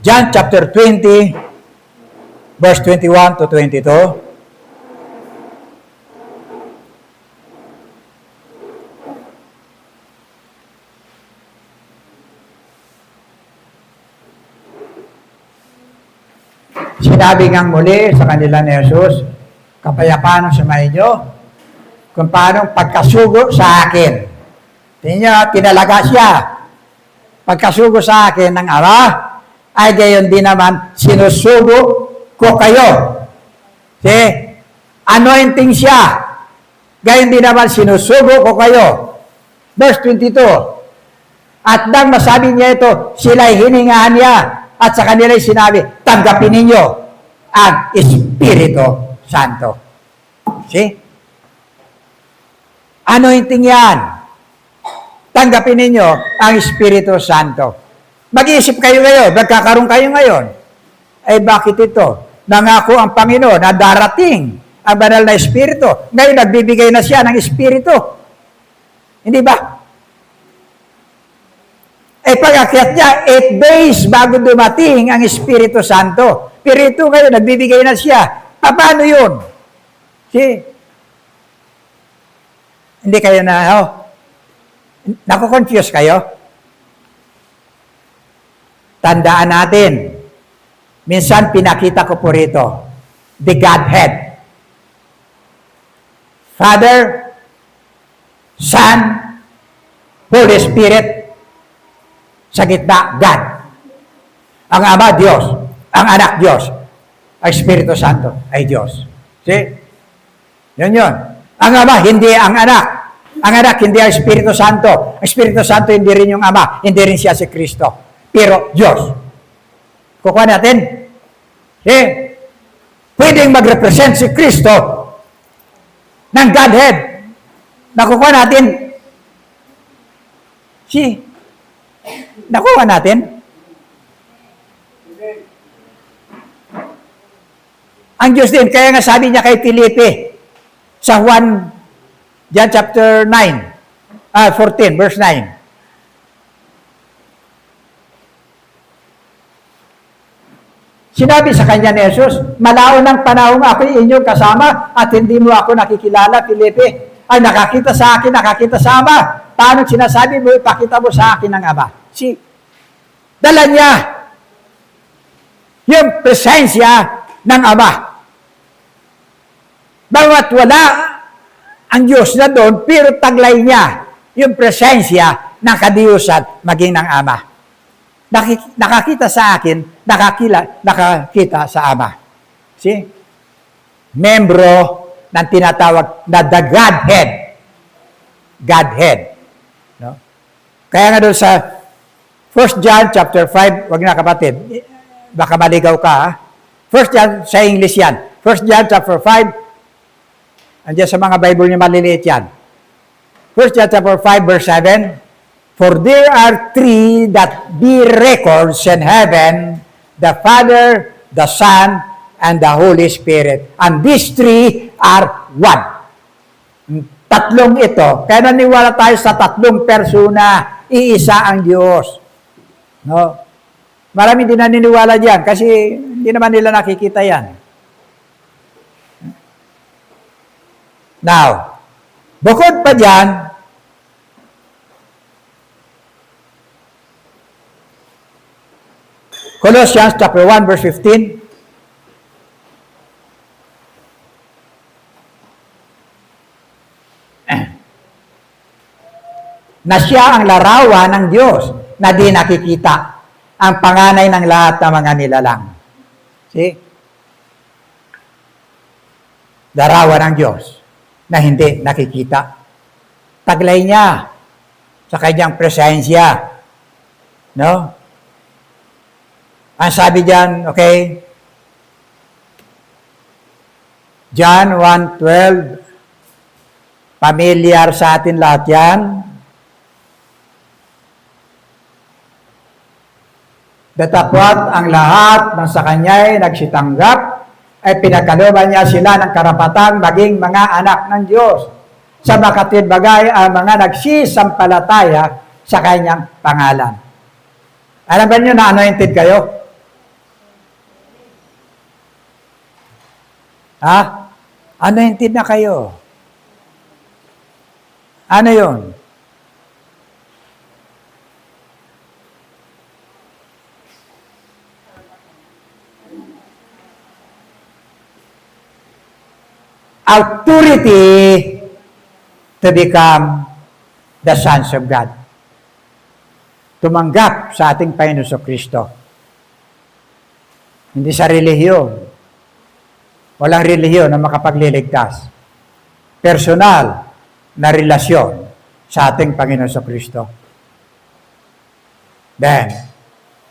John chapter 20, verse 21 to 22. Sinabi ngang muli sa kanila ni Jesus, kapayapaan ang sumainyo, kung paano pagkasugo sa akin. Tingnan niyo, tinalaga siya. Pagkasugo sa akin ng Ama, ay gayon din naman sinusugo ko kayo. See? anointing siya. Gayon din naman, sinusugo ko kayo. Verse 22. At nang masabi niya ito, sila'y hiningahan niya. At sa kanila'y sinabi, tanggapin ninyo ang Espiritu Santo. See? Anointing yan. Tanggapin ninyo ang Espiritu Santo. Mag-iisip kayo ngayon, magkakaroon kayo ngayon. Ay bakit ito? Nangako ang Panginoon na darating ang banal na Espiritu. Ngayon, nagbibigay na siya ng Espiritu. Hindi ba? Eh, pag-akyat niya, 8 days bago dumating ang Espiritu Santo. Pero ito ngayon, nagbibigay na siya. Paano yun? See? Hindi kayo na, nakukonfuse kayo? Tandaan natin, minsan pinakita ko po rito, the Godhead. Father, Son, Holy Spirit, sa gitna, God. Ang Ama, Diyos. Ang Anak, Diyos. Ang Espiritu Santo ay Diyos. See? Yun yun. Ang Ama, hindi ang Anak. Ang Anak, hindi ang Espiritu Santo. Ang Espiritu Santo, hindi rin yung Ama. Hindi rin siya si Kristo. Pero Diyos. Kukuha natin. See? Pwedeng mag-represent si Kristo ng Godhead. Nakukuha natin. See? Nakuha natin. Ang Diyos din, kaya nga sabi niya kay Filipe, sa John chapter 14, verse 9. Sinabi sa kanya ni Jesus, malaon ng panahon ako'y inyong kasama at hindi mo ako nakikilala, Filipe. Ay, nakakita sa akin, nakakita sa Ama. Paano sinasabi mo, ipakita mo sa akin ang Ama? See? Dala niya yung presensya ng Ama. Bawat wala ang Diyos na doon, pero taglay niya yung presensya ng kadiyusan maging ng Ama. Nakakita sa akin, nakakita sa Ama. See? Membro ng tinatawag na the Godhead. Godhead. No? Kaya nga doon sa 1 John chapter 5, wag na kapatid, baka maligaw ka, ha? 1 John, sa English yan. 1 John chapter 5, andiyan sa mga Bible niyo maliliit yan. 1 John chapter 5, verse 7, for there are three that be records in heaven, the Father, the Son, and the Holy Spirit. And these three are one. Tatlong ito. Kaya naniwala tayo sa tatlong persona, iisa ang Diyos. No? Marami din naniniwala diyan kasi hindi naman nila nakikita yan. Now, bukod pa diyan, Colossians chapter 1 verse 15, na siya ang larawan ng Diyos na di nakikita, ang panganay ng lahat ng mga nilalang. See? Larawan ng Diyos na hindi nakikita. Taglay niya sa kanyang presensya. No? Ang sabi diyan, okay? John 1:12, familiar sa atin lahat yan. Datapwat ang lahat ng sa kanya'y nagsitanggap, ay pinagkalooban niya sila ng karapatang maging mga anak ng Diyos. Sa makatwid bagay ang mga nagsisampalataya sa kanyang pangalan. Alam ba niyo na anointed kayo? Ha? Anointed na kayo. Ano yun? Authority to become the sons of God. Tumanggap sa ating Panginoon Kristo. Hindi sa relihiyon. Walang relihiyon na makapagliligtas. Personal na relasyon sa ating Panginoon sa Kristo. Then,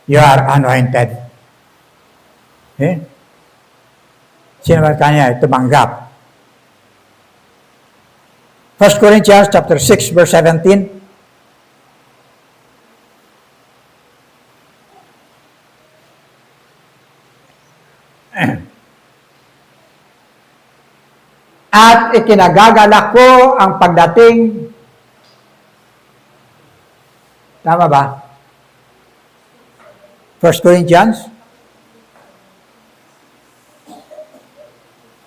you are anointed. Eh? Sino man kanya tumanggap? 1 Corinthians chapter 6 verse 17. At ikinagagalak ko ang pagdating. Tama ba? 1 Corinthians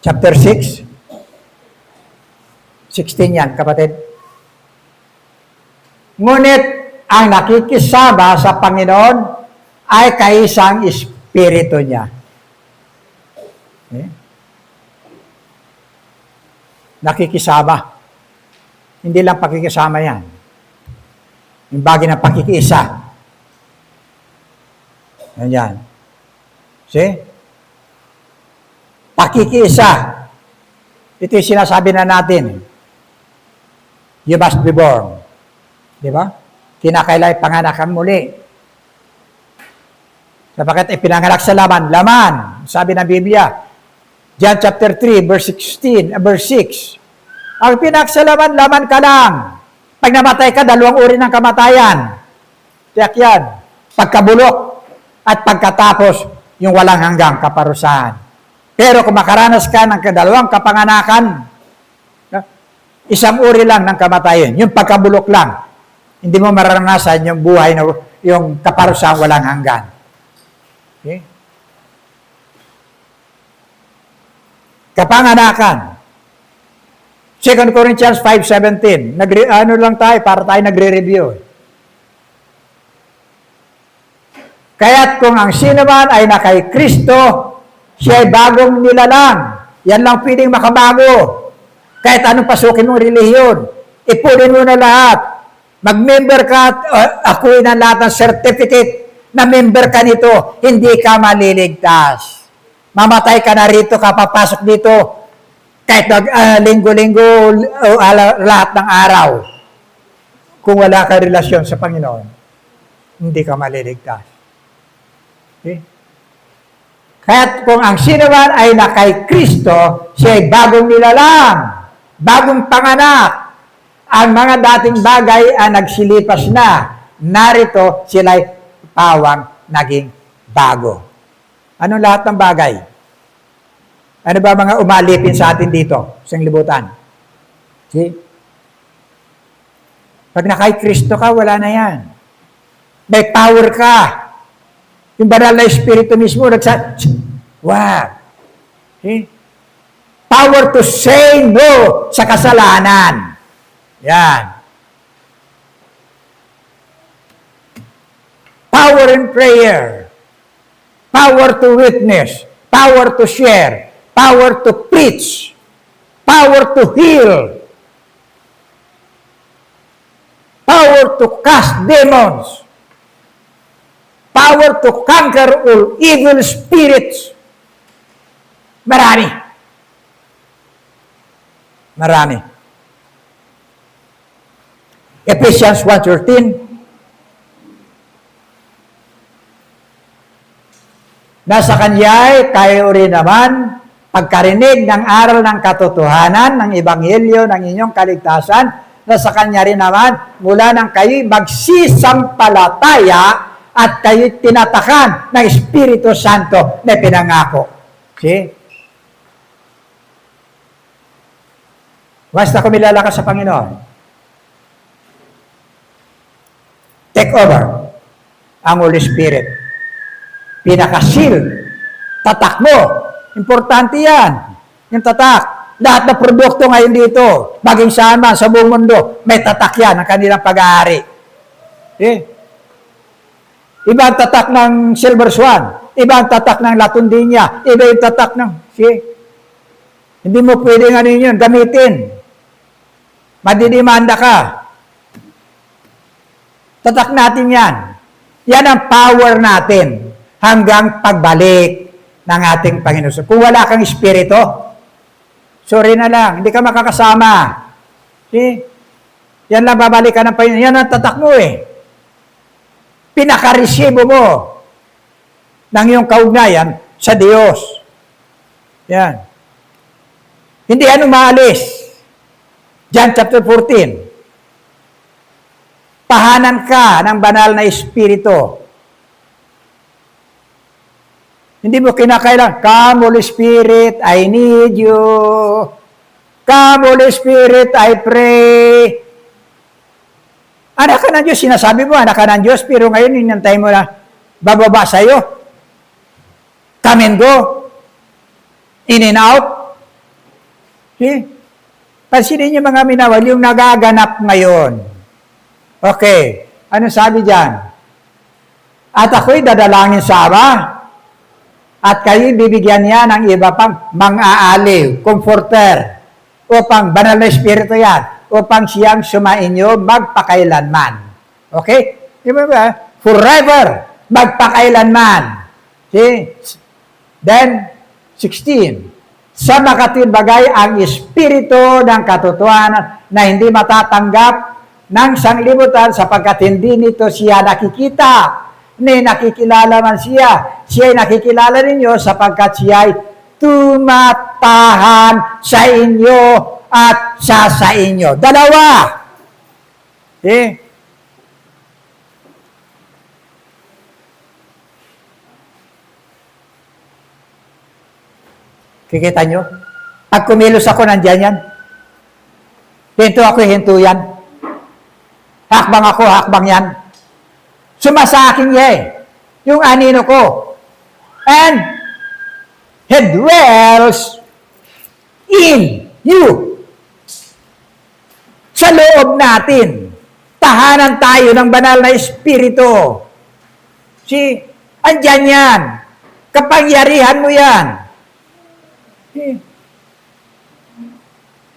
chapter 6 16 yan, kapatid. Ngunit ang nakikisama sa Panginoon ay kaisang espiritu niya. Okay? Nakikisama. Hindi lang pakikisama yan. Yung bagay ng pakikiisa. Yan. See? Pakikiisa. Ito yung sinasabi na natin. You must be born. Di ba? Kinakailangan panganakan muli. Sapagkat ipinanganak sa laman. Laman. Sabi ng Biblia. John chapter 3, verse 16, verse 6. Ang pinaksalaman, laman ka lang. Pag namatay ka, dalawang uri ng kamatayan. Tiyak yan. Pagkabulok at pagkatapos, yung walang hanggang kaparusahan. Pero kung makaranas ka ng dalawang kapanganakan, isang uri lang ng kamatayan. Yung pagkabulok lang. Hindi mo mararanasan yung buhay, na yung kaparusahan walang hanggan. Okay? Kapanganakan. 2 Corinthians 5:17. Ano lang tayo, para tayo nagre-review. Kaya't kung ang sino man ay nakay Kristo, siya ay bagong nilalang. Yan lang pwedeng makabago. Kahit anong pasukin mong relihiyon, ipunin mo na lahat. Mag-member ka at akuin ang lahat ng certificate na member ka nito, hindi ka maliligtas. Mamatay ka na rito, kapapasok dito, kahit linggo-linggo o lahat ng araw. Kung wala ka relasyon sa Panginoon, hindi ka maliligtas. Okay? Kaya't kung ang sino man ay nakay Kristo, siya ay bagong nilalang, bagong panganak. Ang mga dating bagay ay nagsilipas na. Narito sila'y pawang naging bago. Ano lahat ng bagay? Ano ba mga umalipin sa atin dito, sa libutan? See? Pag nakay Kristo ka, wala na yan. May power ka. Yung banal na Espiritu mismo, wow. See? Power to say no sa kasalanan. Yan. Power in prayer. Power to witness. Power to share. Power to preach. Power to heal. Power to cast demons. Power to conquer all evil spirits. Marami. Marami. Ephesians 1:13. Nasa Kanya'y kayo rin naman pagkarinig ng aral ng katotohanan ng Ebanghelyo ng inyong kaligtasan, nasa Kanya rin naman mula nang kayo'y magsisampalataya at kayo'y tinatakan ng Espiritu Santo na pinangako. See? Basta kumilala ka sa Panginoon, take over ang Holy Spirit. Pinakasil. Tatak mo. Importante yan. Yung tatak. Lahat na produkto ngayon dito, maging saan man sa buong mundo, may tatak yan ang kanilang pag-aari. Iba ang tatak ng Silver Swan. Iba ang tatak ng Latundinia. Iba yung tatak ng... Hindi mo pwedeng ano yun, gamitin. Madidimanda ka. Tatak natin yan. Yan ang power natin hanggang pagbalik ng ating Panginoon. Kung wala kang espiritu, sorry na lang, hindi ka makakasama. See? Yan lang babalikan ng Panginoon. Yan ang tatak mo eh. Pinaka-resibo mo ng iyong kaugnayan sa Diyos. Yan. Hindi yan umaalis. John chapter 14. Tahanan ka ng banal na espiritu. Hindi mo kinakailangan, come Holy Spirit, I need you. Come Holy Spirit, I pray. Anak ka ng Diyos, sinasabi mo, anak ka ng Diyos, pero ngayon, inantay mo na bababa sa'yo. Come and go. In and out. See? Pansinin niyo mga minawal, yung nagaganap ngayon. Okay. Ano sabi dyan? At ako'y dadalangin sa Ama, at kayo bibigyan niya ng iba pang mang-aaliw, comforter, upang banal na espiritu yan, upang siyang sumainyo magpakailanman. Okay? Di ba? Forever, magpakailanman. See? Then, 16. Sa makatwid bagay ang espiritu ng katotohanan na hindi matatanggap ng sanglibutan sapagkat hindi nito siya nakikita. Ni nakikilala man siya. Siya'y nakikilala ninyo sapagkat siya'y tumatahan sa inyo at sa inyo. Dalawa. Eh? Kikita nyo? Pag kumilos ako, nandyan yan. Hinto ako, hinto yan. Hakbang ako, hakbang yan. Sumasaking niya eh. Yung anino ko. And He dwells in you. Sa loob natin. Tahanan tayo ng banal na espiritu. See? Andyan yan. Kapangyarihan mo yan.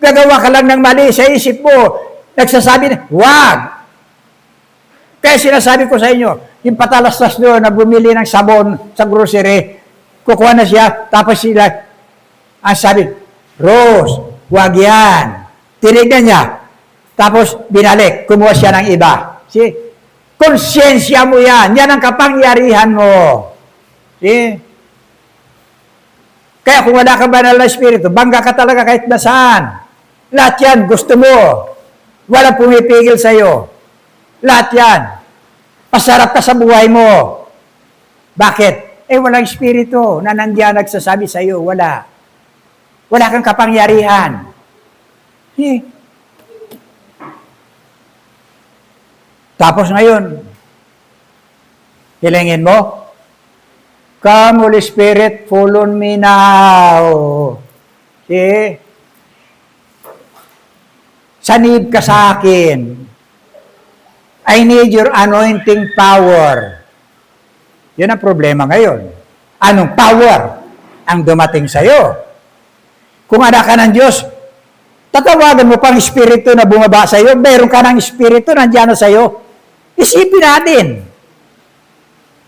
Gagawa ka lang ng mali sa isip mo. Nagsasabi na, wag. Kaya sinasabi ko sa inyo, yung patalastas doon na bumili ng sabon sa grocery, kukuha na siya, tapos sila, ang sabi, Rose, wag yan. Tinignan niya. Tapos binalik, kumuha siya ng iba. See? Konsyensya mo yan. Yan ang kapangyarihan mo. See? Kaya kung wala kang banal na espiritu, bangga ka talaga kahit nasaan. Lahat yan, gusto mo. Walang pumipigil sa'yo. Lahat yan. Pasarap ka sa buhay mo. Bakit? Walang espiritu na nandiyan nagsasabi sa'yo. Wala. Wala kang kapangyarihan. Tapos ngayon, hilingin mo, come Holy Spirit, fall on me now. See? Sanib ka sa akin. I need your anointing power. Yun ang problema ngayon. Anong power ang dumating sa'yo? Kung anak ka ng Diyos, tatawagan mo pang espiritu na bumaba sa'yo, mayroon ka ng espiritu nandiyan na sa'yo. Isipin natin.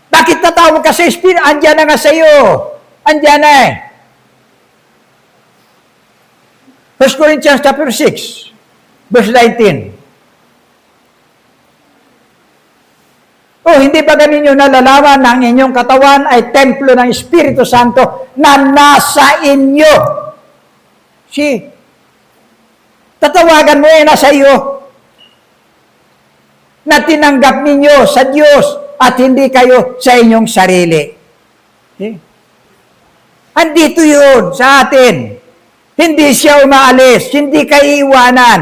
Bakit tatawag ka sa espiritu? Andiyan na nga sa'yo. Andiyan na eh. 1 Corinthians chapter 6, verse 19. Hindi ba ganin nyo nalalaman na ang inyong katawan ay templo ng Espiritu Santo na nasa inyo? See? Tatawagan mo nasa iyo na tinanggap ninyo sa Diyos at hindi kayo sa inyong sarili. See? Andito yun sa atin. Hindi siya umaalis, hindi ka iiwanan.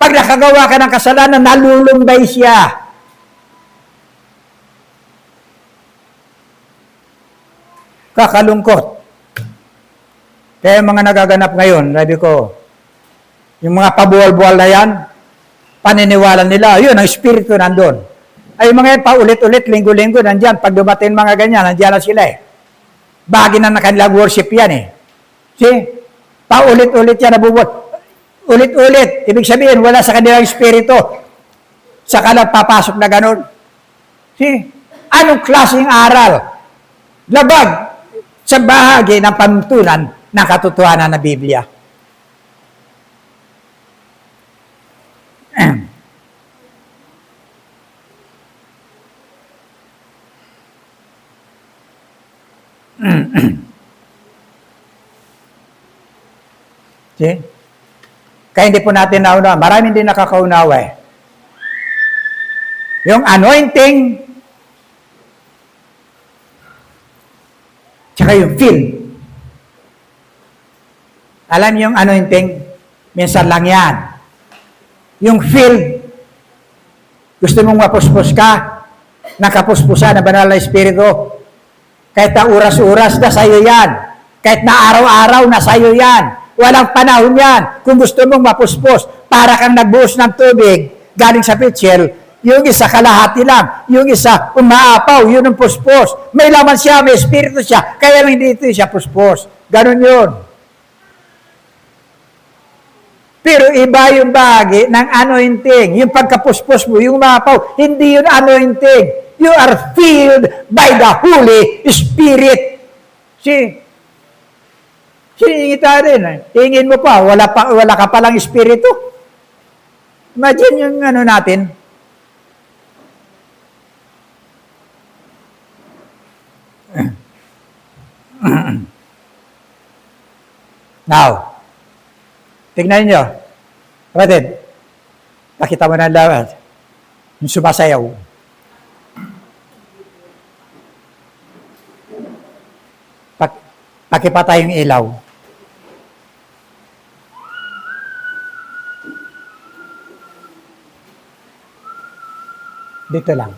Pag nakagawa ka ng kasalanan, nalulumbay siya. Kakalungkot. Kaya mga nagaganap ngayon, sabi ko, yung mga pabuwal-buwal na yan, paniniwala nila, yun, ang espiritu nandun. Ay, yung mga yan, paulit-ulit, linggo-linggo, nandyan, pag dumating mga ganyan, nandyan na sila eh. Bagay na kanilang worship yan eh. See? Paulit-ulit yan, nabubuwal. Ulit-ulit, ibig sabihin, wala sa kanilang espiritu. Saka lang papasok na ganun. See? Anong klaseng aral? Labag sa bahagi ng panuntunan ng katotohanan ng Biblia. See? Kaya hindi po natin naunawa. Maraming hindi nakakaunawa eh. Yung anointing, tsaka yung feel. Alam niyo yung anointing, minsan lang yan. Yung feel, gusto mong mapuspos ka, nakapuspusan ng banal na Espiritu. Kahit na oras-oras na sa'yo yan. Kahit na araw-araw na sa'yo yan. Walang panahon yan. Kung gusto mong mapuspos, para kang nagbuhos ng tubig, galing sa pitcher, yung isa kalahati lang, yung isa umaapaw, yun ang puspos. May laman siya, may espiritu siya, kaya hindi ito siya puspos. Ganon yun. Pero iba yung bahagi ng anointing. Yung pagkapuspos mo, yung umaapaw, hindi yun anointing. You are filled by the Holy Spirit. See? Siningita rin. Tingin mo pa, wala ka palang espiritu. Imagine yung ano natin. Now, tignan niyo. Kapatid, nakita mo na lahat. Yung sumasayaw. Pakipatay yung ilaw. Dito lang.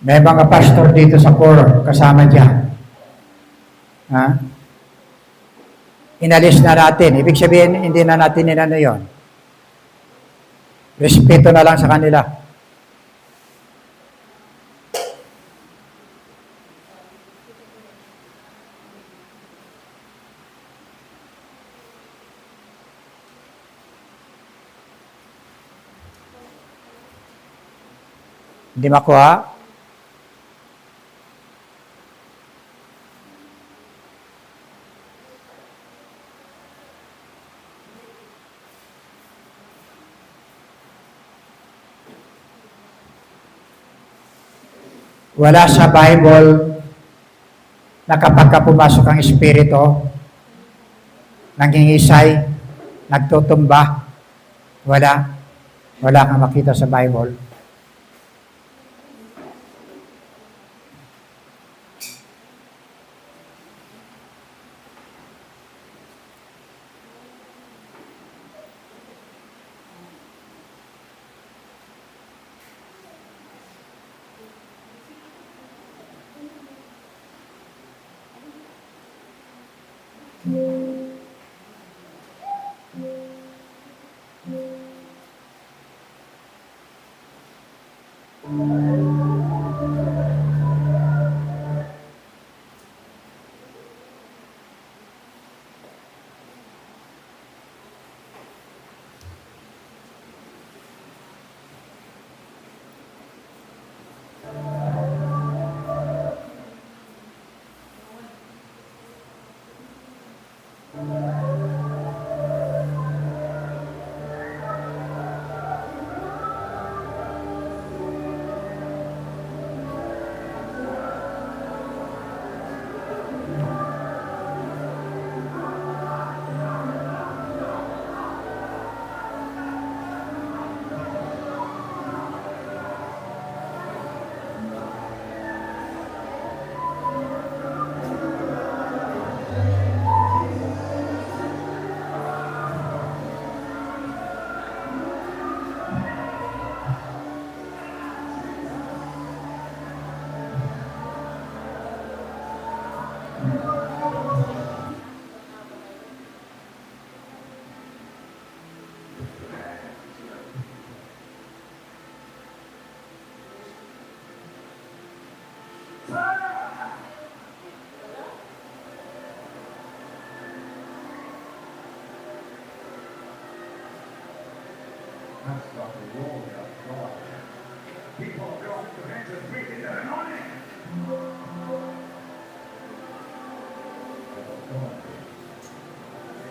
May mga pastor dito sa core, kasama dyan. Ha? Inalis na natin. Ibig sabihin, hindi na natin inano yun. Respeto na lang sa kanila. Hindi makuha. Wala sa Bible na kapag pumasok ang Espiritu, nangingisay, nagtutumba, wala kang makita sa Bible.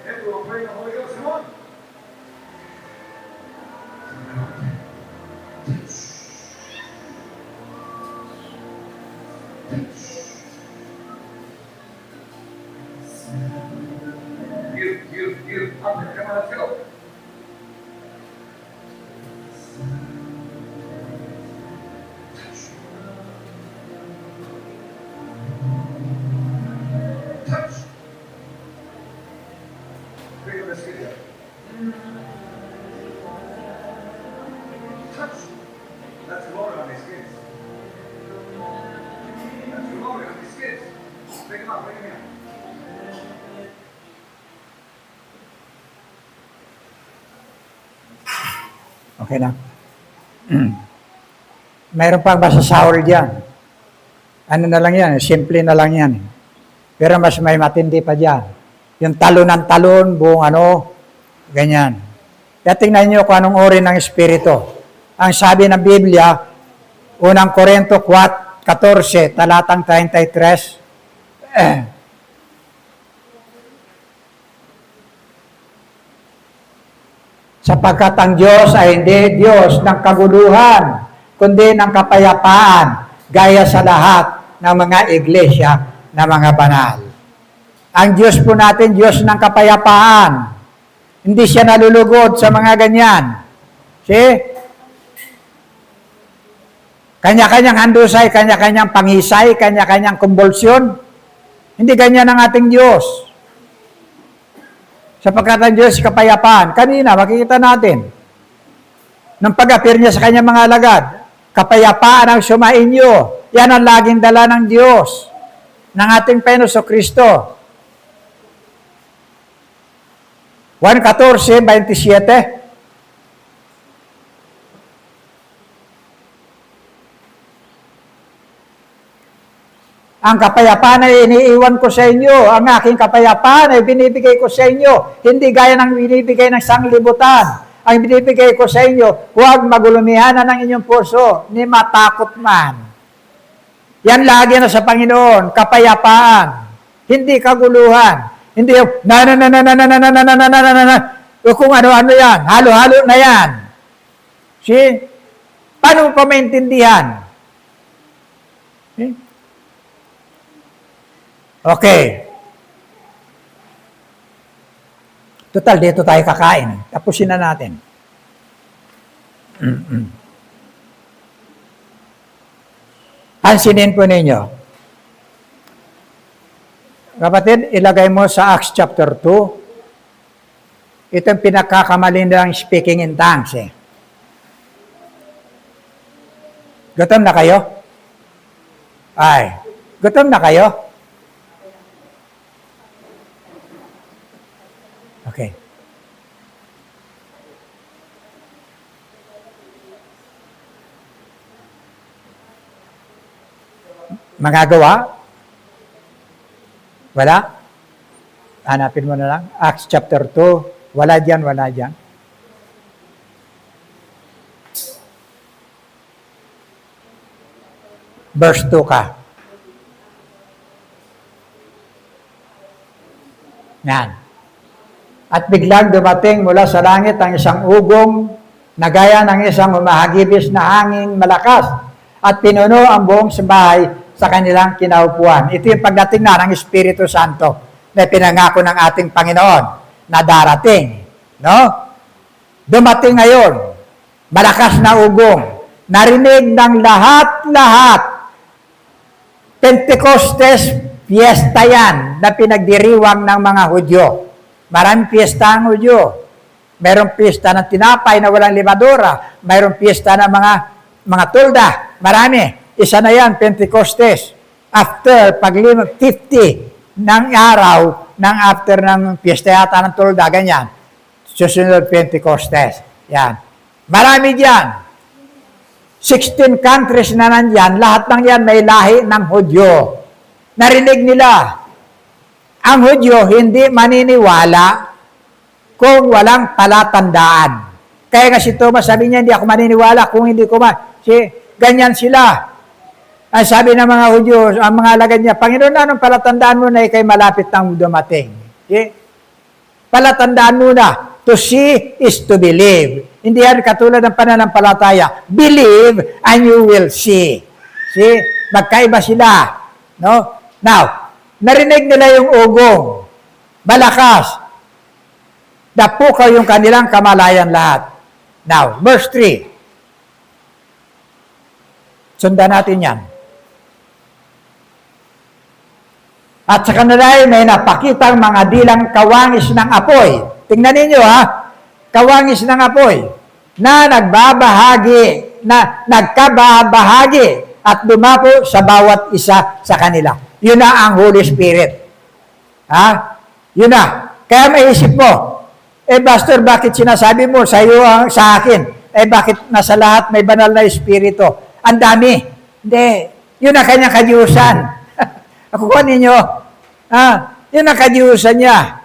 Everyone pray the Holy Ghost, come on. You. Up there, come on, let's go. Touch. Feel the skin. Touch. That's glory on his skin. That's glory on his skin. Pick him up, bring him in. Okay na. Mayroon pang masasahol dyan. Ano na lang yan, simple na lang yan. Pero mas may matindi pa dyan. Yung talon ng talon, buong ganyan. Kaya tingnan nyo kung anong uri ng Espiritu. Ang sabi ng Biblia, unang Korinto 14, talatang 33, sapagkat ang Diyos ay hindi Diyos ng kaguluhan, kundi ng kapayapaan, gaya sa lahat ng mga iglesia na mga banal. Ang Diyos po natin, Diyos ng kapayapaan. Hindi siya nalulugod sa mga ganyan. See? Kanya-kanyang handusay, kanya-kanyang panghisay, kanya-kanyang kumbulsyon. Hindi ganyan ang ating Diyos. Sapagkat ang Diyos kapayapaan. Kanina, makikita natin. Nung pag-appear niya sa kanyang mga alagad, kapayapaan ang sumainyo. Yan ang laging dala ng Diyos, ng ating Panginoon Kristo. 1:14-27. Ang kapayapaan ay iniiwan ko sa inyo. Ang aking kapayapaan ay binibigay ko sa inyo. Hindi gaya ng binibigay ng sanglibutan. Ang binibigay ko sa inyo, huwag magulumihanan ng inyong puso, ni matakot man. Yan lagi na sa Panginoon, kapayapaan. Hindi kaguluhan. Hindi yung kung ano-ano yan, halo-halo na yan. See? Paano mo pa maintindihan? See? Okay. Total, dito tayo kakain. Tapusin na natin. Pansinin po ninyo. Kapatid, ilagay mo sa Acts chapter 2. Ito yung pinakakamali ng speaking in tongues. Gutom na kayo? Ay, gutom na kayo? Okay. Magagawa? Wala? Hanapin mo na lang. Acts chapter 2. Wala dyan, wala dyan. Verse 2 ka. Yan. At biglang dumating mula sa langit ang isang ugong na gaya ng isang humahagibis na hangin malakas at pinuno ang buong bahay sa kanilang kinaupuan. Ito yung pagdating na ng Espiritu Santo na pinangako ng ating Panginoon na darating. No? Dumating ngayon, malakas na ugong, narinig ng lahat-lahat. Pentecostes, fiesta yan na pinagdiriwang ng mga Hudyo. Maraming piyesta ang Hudyo. Mayroong piyesta ng tinapay na walang limadura. Mayroong piyesta ng mga tulda. Marami. Isa na yan, Pentecostes. After, 50 ng araw, ng after ng piyesta yata ng tulda, ganyan. Susunod Pentecostes. Yan. Marami dyan. 16 countries na nandyan, lahat ng yan may lahi ng Hudyo. Narinig nila, ang Hudyo hindi maniniwala kung walang palatandaan. Kaya nga si Thomas, sabi niya, hindi ako maniniwala kung hindi ko ganyan sila. Ang sabi ng mga Hudyo, ang mga alagad niya, Panginoon, anong palatandaan mo na ikay malapit nang dumating? Okay? Palatandaan mo na, to see is to believe. Hindi yan katulad ng pananampalataya. Believe and you will see. See? Magkaiba sila. No? Now, narinig nila yung ugong. Malakas. Dapukaw yung kanilang kamalayan lahat. Now, verse 3. Sundan natin yan. At sa kanila may napakitang mga dilang kawangis ng apoy. Tingnan ninyo kawangis ng apoy na nagkabahagi at dumapo sa bawat isa sa kanila. Yun na ang Holy Spirit. Yun na. Kaya maisip mo, Pastor, bakit sinasabi mo sa iyo sa akin? Bakit nasa lahat may banal na Espiritu? Ang dami. Hindi. Yun ang kanyang kadiyusan. Kukuha ninyo. Yun ang kadiyusan niya.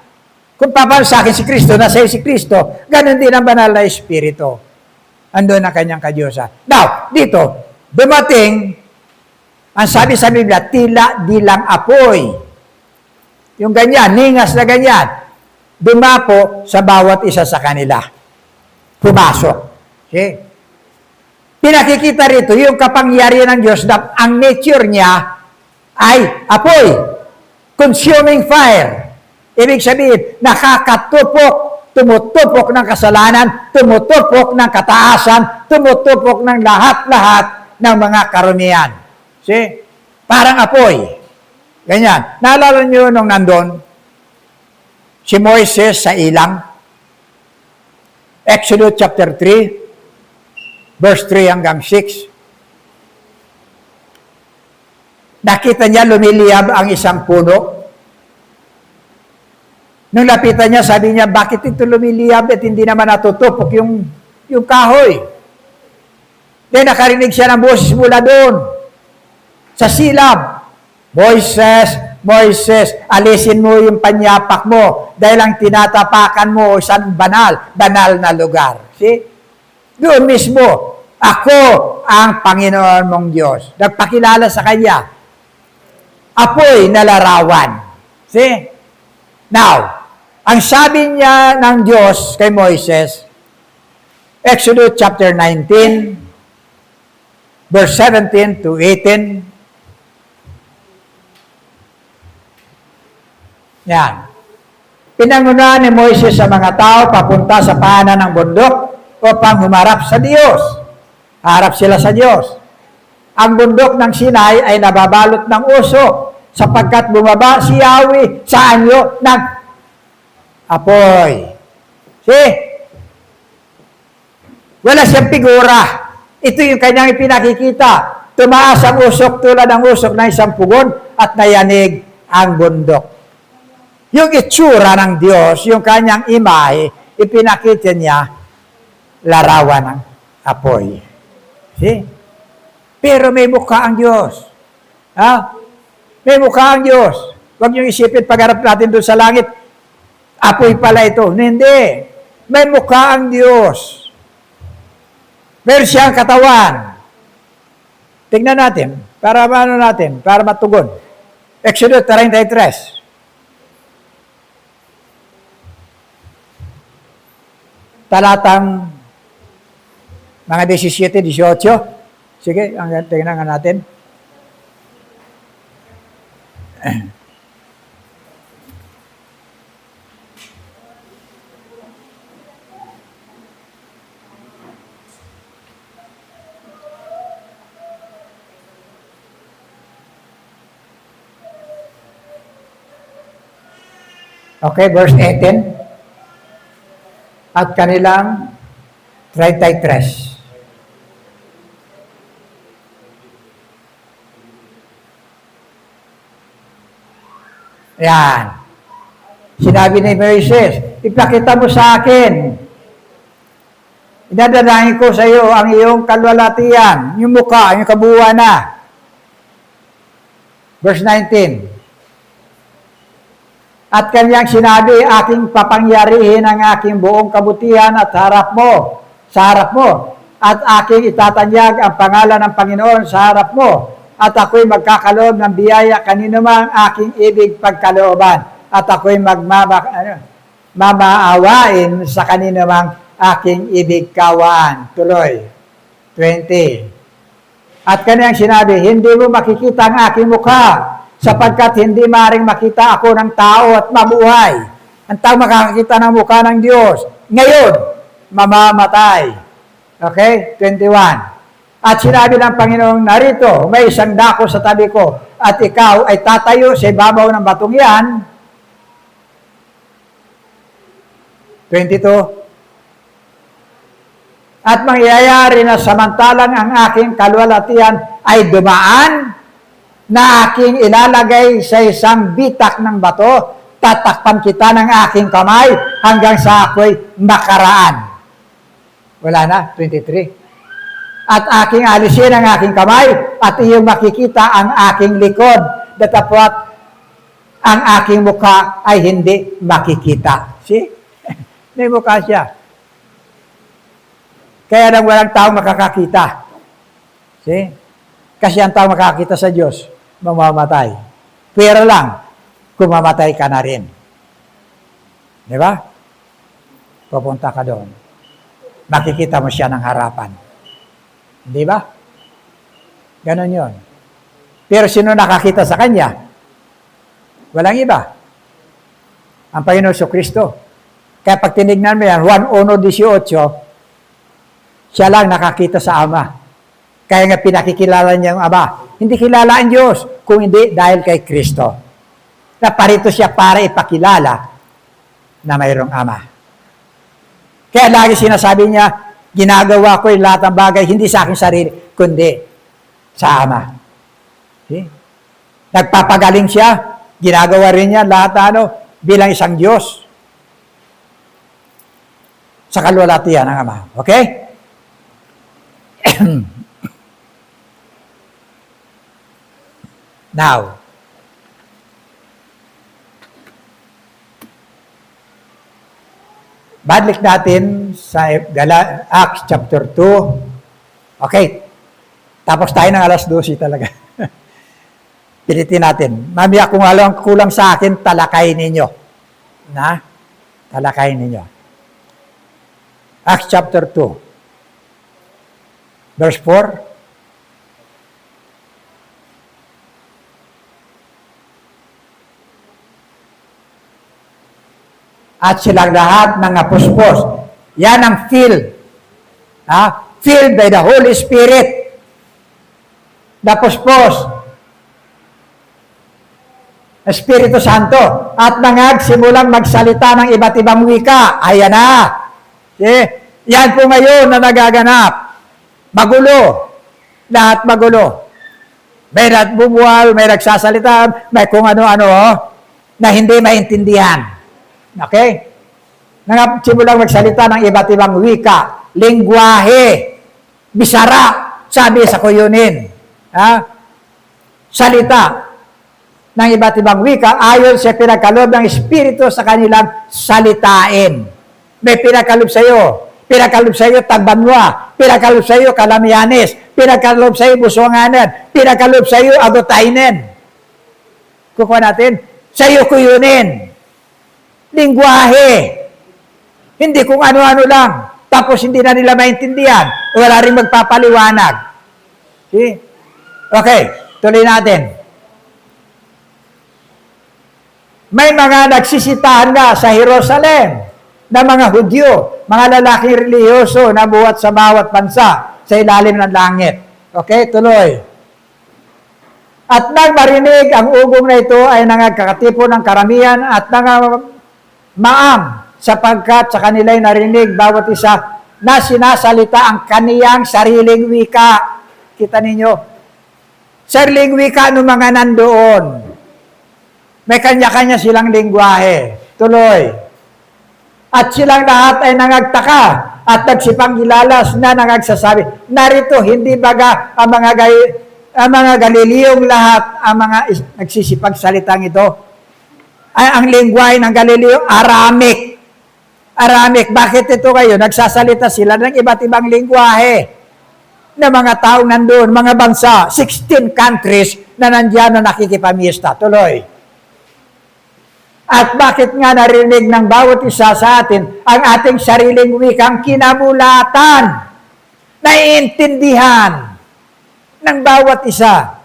Kung paano sa akin si Kristo, nasa iyo si Kristo, ganun din ang banal na Espiritu. Andun ang kanyang kadiyusan. Now, dito, dumating, ang sabi sa Biblia, tila dilang apoy. Yung ganyan, ningas na ganyan, dumapo sa bawat isa sa kanila. Pumasok. Okay? Pinakikita rito, yung kapangyarihan ng Diyos, ang nature niya ay apoy. Consuming fire. Ibig sabihin, nakakatupok, tumutupok ng kasalanan, tumutupok ng kataasan, tumutupok ng lahat-lahat ng mga karumian. See? Parang apoy. Ganyan. Naalala nyo nung nandun, si Moises sa ilang, Exodus chapter 3, verse 3 hanggang 6. Nakita niya lumiliyab ang isang puno. Nung lapitan niya, sabi niya, bakit ito lumiliyab at hindi naman natutupok yung kahoy? Then nakarinig siya ng boses mula doon. Sa silab, Moises, Moises, alisin mo yung panyapak mo dahil ang tinatapakan mo isang banal na lugar. See? Doon mismo, ako ang Panginoon mong Diyos. Nagpakilala sa Kanya. Apoy na larawan. See? Now, ang sabi niya ng Diyos kay Moises, Exodus chapter 19, verse 17 to 18. Yan. Pinangunahan ni Moises sa mga tao papunta sa paanan ng bundok upang humarap sa Diyos. Harap sila sa Diyos. Ang bundok ng Sinai ay nababalot ng usok sapagkat bumaba si Yahweh sa anyo ng apoy. See? Wala siyang figura. Ito yung kanyang ipinakikita. Tumaas ang usok tulad ng usok ng isang pugon at nayanig ang bundok. Yung itsura ng Diyos, yung kanyang imahe, ipinakita niya larawan ng apoy. See? Pero may mukha ang Diyos. May mukha ang Diyos. Huwag niyong isipin pagharap natin doon sa langit, apoy pala ito. Hindi. May mukha ang Diyos. Meron siyang katawan. Tingnan natin, para matugon. Exodus 33. Talatang mga 17, 18. Sige, tingnan nga natin. Okay, verse 18. At kanilang 33. Yan. Sinabi ni Moises, ipakita mo sa akin Idadalangin ko sa iyo ang iyong kalwalatian, yung mukha, yung kabuuan na. Verse 19. At kanyang sinabi, aking papangyarihin ang aking buong kabutihan at sa harap mo. At aking itatanyag ang pangalan ng Panginoon sa harap mo. At ako'y magkakaloob ng biyaya kanino mang aking ibig pagkalooban. At ako'y mamaawain sa kanino mang aking ibig kawaan. Tuloy. 20. At kanyang sinabi, hindi mo makikita ang aking mukha, sapagkat hindi maaaring makita ako ng tao at mabuhay. Ang tao makakakita ng mukha ng Diyos. Ngayon, mamamatay. Okay? 21. At sinabi ng Panginoon, narito, may isang dako sa tabi ko, at ikaw ay tatayo sa ibabaw ng batong yan. 22. At mangyayari na samantalang ang aking kalwalatian ay dumaan, na aking ilalagay sa isang bitak ng bato, tatakpan kita ng aking kamay hanggang sa ako'y makaraan. Wala na, 23. At aking alisin ang aking kamay at iyong makikita ang aking likod, datapwat ang aking mukha ay hindi makikita. See? May mukha siya. Kaya nang walang taong makakakita. See? Kasi ang taong makakakita sa Diyos, mamamatay. Pero lang, kung mamatay ka na rin. Di ba? Pupunta ka doon. Makikita mo siya ng harapan. Di ba? Ganon yun. Pero sino nakakita sa Kanya? Walang iba. Ang Panginoon Kristo. Kaya pag tinignan mo yan, Juan 1:18, siya lang nakakita sa Ama. Kaya nga pinakikilala niya ang Ama. Hindi kilala ang Diyos, kung hindi dahil kay Kristo. Naparito siya para ipakilala na mayroong Ama. Kaya lagi sinasabi niya, ginagawa ko yung lahat ng bagay, hindi sa aking sarili, kundi sa Ama. See? Nagpapagaling siya, ginagawa rin niya lahat bilang isang Diyos. Sa kalwalatian ng Ama. Okay? Now, balik natin sa Acts chapter 2. Okay. Tapos tayo ng alas 12 talaga. Pilitin natin. Mamaya kung alam kulang sa akin, talakayin ninyo. Talakayin ninyo. Acts chapter 2. Verse 4. At silang lahat ng apuspos. Yan ang filled. Filled by the Holy Spirit. Napuspos. Espiritu Santo. At simulang magsalita ng iba't ibang wika. Ayan na. Okay? Yan po ngayon na nagaganap. Magulo. Lahat magulo. May bumuwal, may nagsasalita, may kung ano-ano na hindi maintindihan. Okay? Simulang magsalita ng iba't ibang wika, lingwahe, bisara, sabi sa kuyunin. Salita ng iba't ibang wika ayon sa pinagkaloob ng Espiritu sa kanilang salitain. May pinagkaloob sa iyo. Pinagkaloob sa iyo Tagbanwa. Pinagkaloob sa iyo Kalamianes. Pinagkaloob sa iyo Busuanganan. Pinagkaloob sa iyo Agutainen. Kukuha natin. Sa iyo kuyunin. Lingwahe. Hindi kung ano-ano lang. Tapos hindi na nila maintindihan. Wala rin magpapaliwanag. See? Okay, tuloy natin. May mga nagsisitahan nga sa Jerusalem na mga Hudyo, mga lalaking relihiyoso na buhat sa bawat bansa sa ilalim ng langit. Okay, tuloy. At nang marinig ang ugong na ito ay nangagkakatipo ng karamihan at maam sapagkat sa kanila'y narinig bawat isa na sinasalita ang kaniyang sariling wika. Kita ninyo? Sariling wika ng mga nandoon. May kanya-kanya silang lingwahe. Tuloy. At silang lahat ay nangagtaka At nagsipanggilalas na nangagsasabi, narito, hindi baga ang mga Galileong lahat, ang mga nagsisipagsalitang ito. Ay, ang lingwahe ng Galileo, Aramaic. Aramaic. Bakit ito kayo? Nagsasalita sila ng iba't ibang lingwahe na mga taong nandun, mga bansa, 16 countries na nandiyan na nakikipamiesta. Tuloy. At bakit nga narinig ng bawat isa sa atin ang ating sariling wikang kinamulatan, naiintindihan ng bawat isa.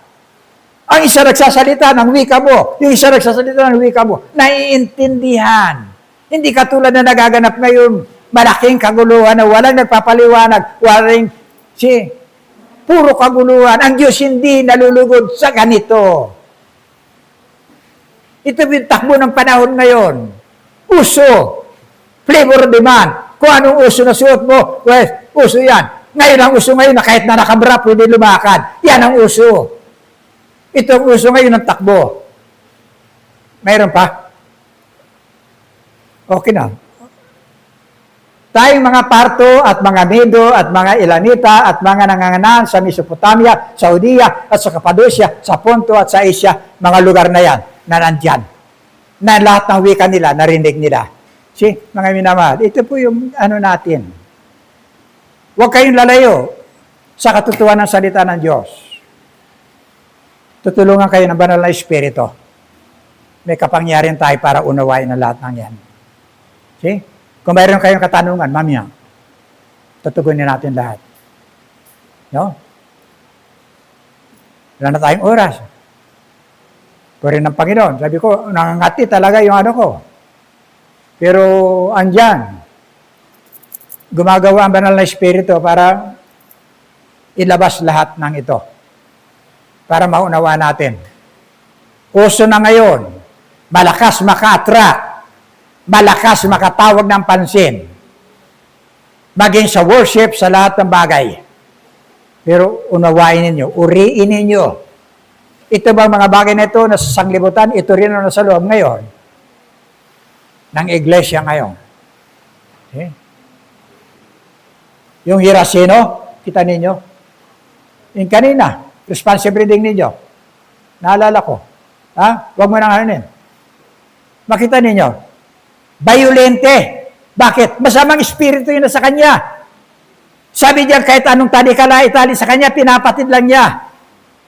Ang isa nagsasalita ng wika mo, yung isa nagsasalita ng wika mo, naiintindihan. Hindi katulad na nagaganap ngayon, malaking kaguluhan na walang nagpapaliwanag, puro kaguluhan. Ang Diyos hindi nalulugod sa ganito. Ito yung takbo ng panahon ngayon. Uso. Flavor demand. Kung anong uso na suot mo, well, uso yan. Ngayon ang uso ngayon na kahit na nakabra, pwede lumakad. Yan ang uso. Ito ang uso ngayon ng takbo. Mayroon pa? Okay na. Tayong mga Parto at mga Medo at mga Elamita at mga nanganganan sa Mesopotamia, sa Judea at sa Cappadocia, sa Ponto at sa Asia, mga lugar na yan na nandyan. Na lahat ng wika nila, narinig nila. See, mga minamahal, ito po yung natin. Huwag kayong lalayo sa katotohanan ng salita ng Diyos. Tutulungan kayo ng banal na Espiritu. May kapangyarihan tayo para unawain ang lahat ng yan. See? Kung mayroon kayong katanungan, mamaya, tutugunin natin lahat. No? Wala na tayong oras. Puri ng Panginoon. Sabi ko, nangangati talaga yung ko. Pero, andyan. Gumagawa ang banal na Espiritu para ilabas lahat ng ito. Para maunawa natin. Uso na ngayon, malakas maka-attract, malakas makatawag ng pansin, maging sa worship, sa lahat ng bagay. Pero unawain ninyo, uriin ninyo. Ito bang mga bagay na ito na sa sanglibutan, ito rin ang nasa loob ngayon ng iglesia ngayon. Okay? Yung Hirasino, kita ninyo? Yung kanina, responsibility ninyo. Naalala ko. Ha? Huwag mo nang hanin. Makita ninyo. Violente. Bakit? Masamang espiritu yun na sa kanya. Sabi niya, kahit anong talikala itali sa kanya, pinapatid lang niya.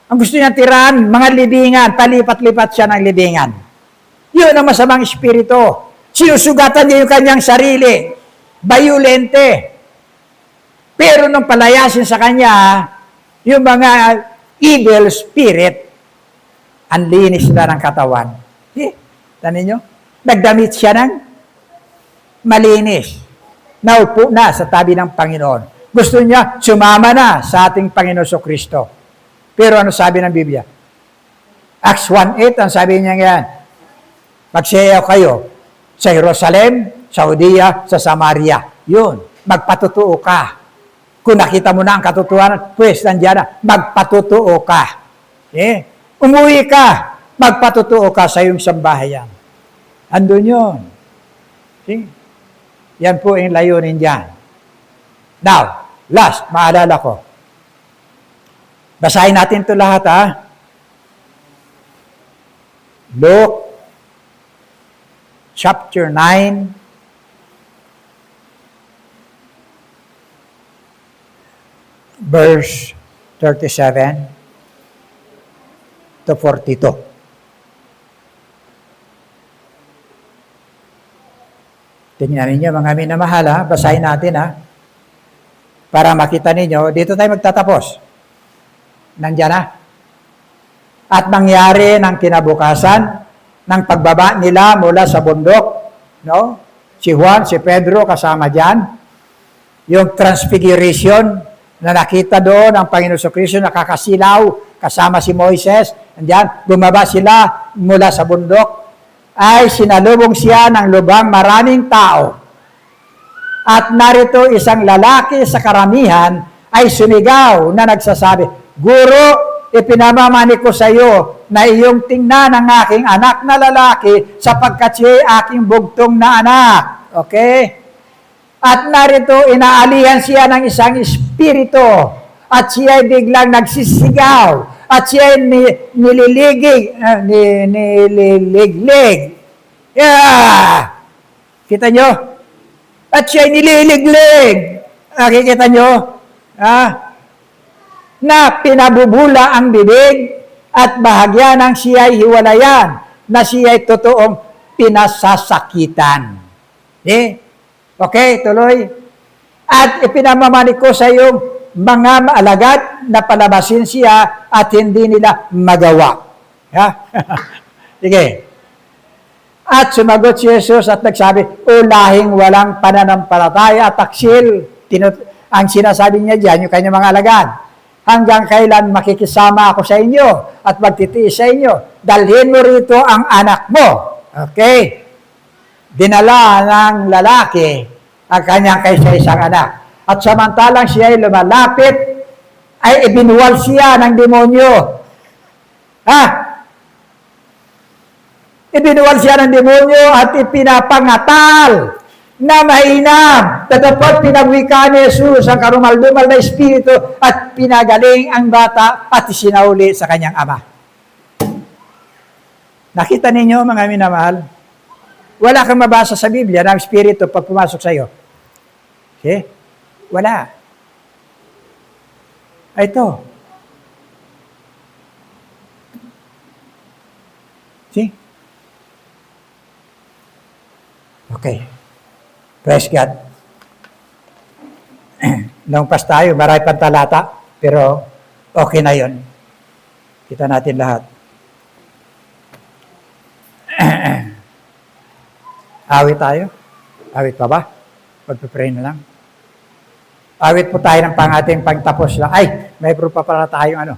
Ang gusto niya tirahan, mga libingan, palipat-lipat siya ng libingan. Yun ang masamang espiritu. Sinusugatan niya yung kanyang sarili. Violente. Pero nung palayasin sa kanya, yung mga evil spirit, ang linis na ng katawan. Tanin nyo? Nagdamit siya ng malinis. Naupo na sa tabi ng Panginoon. Gusto niya, sumama na sa ating Panginoon Kristo. Pero ano sabi ng Biblia? Acts 1:8, ang sabi niya yan, magsayaw kayo sa Jerusalem, sa Judea, sa Samaria. Yun, magpatutuo ka. Kung nakita mo na ang katotohanan, pues nandiyan na, magpatutuo ka. Umuwi ka, magpatutuo ka sa iyong sambahayan. Andun yun. Yan po yung layunin dyan. Now, last, maalala ko. Basahin natin ito lahat, ha? Luke chapter 9, verse 37 to 42. Tingnan ninyo, mga minamahal, ha? Basahin natin, ha? Para makita ninyo, dito tayo magtatapos. Nandiyan na. At nangyari ng kinabukasan, ng pagbaba nila mula sa bundok, no? Si Juan, si Pedro kasama dyan. Yung transfiguration na nakita doon ang Panginoon Kristo nakakasilaw kasama si Moises. Nandiyan, bumaba sila mula sa bundok. Ay sinalubong siya ng lubang maraming tao. At narito isang lalaki sa karamihan ay sumigaw na nagsasabi, Guro, ipinamamani ko sa iyo na iyong tingnan ang aking anak na lalaki sapagkat siya ay aking bugtong na anak. Okay? At narito, inaalihan siya ng isang espiritu. At siya ay biglang nagsisigaw. At siya ay nililiglig. Yeah! Kita nyo? At siya ay nililiglig. Nakikita nyo? Na pinabubula ang bibig at bahagya ng siya ay hiwalayan na siya ay totoong pinasasakitan. Okay, tuloy. At ipinamamanik ko sa iyong mga maalagad na palabasin siya at hindi nila magawa. Sige. At sumagot si Jesus at nagsabi, ulahing walang pananampalataya at taksil. Ang sinasabi niya diyan, yung kanyang mga alagad, hanggang kailan makikisama ako sa inyo at magtitiis sa inyo. Dalhin mo rito ang anak mo. Okay. Dinala ng lalaki ang kanyang kaysa-isang anak. At samantalang siya ay lumalapit, ay ibinuwal siya ng demonyo. Ibinuwal siya ng demonyo at ipinapangatal na mainam. Tatapot pinagwika ni Jesus ang karumal-dumal na espiritu at pinagaling ang bata at isinauli sa kanyang ama. Nakita ninyo, mga minamahal? Wala kang mabasa sa Biblia ng espiritu pag pumasok sa iyo. Okay? Wala. Ito. See? Okay. Praise God. Lumpas tayo, marami pang talata, pero okay na yon. Kita natin lahat. Awit tayo? Awit pa ba? Magpipray na lang. Awit po tayo ng ating pagtapos lang. Ay, may pa pala tayong ano.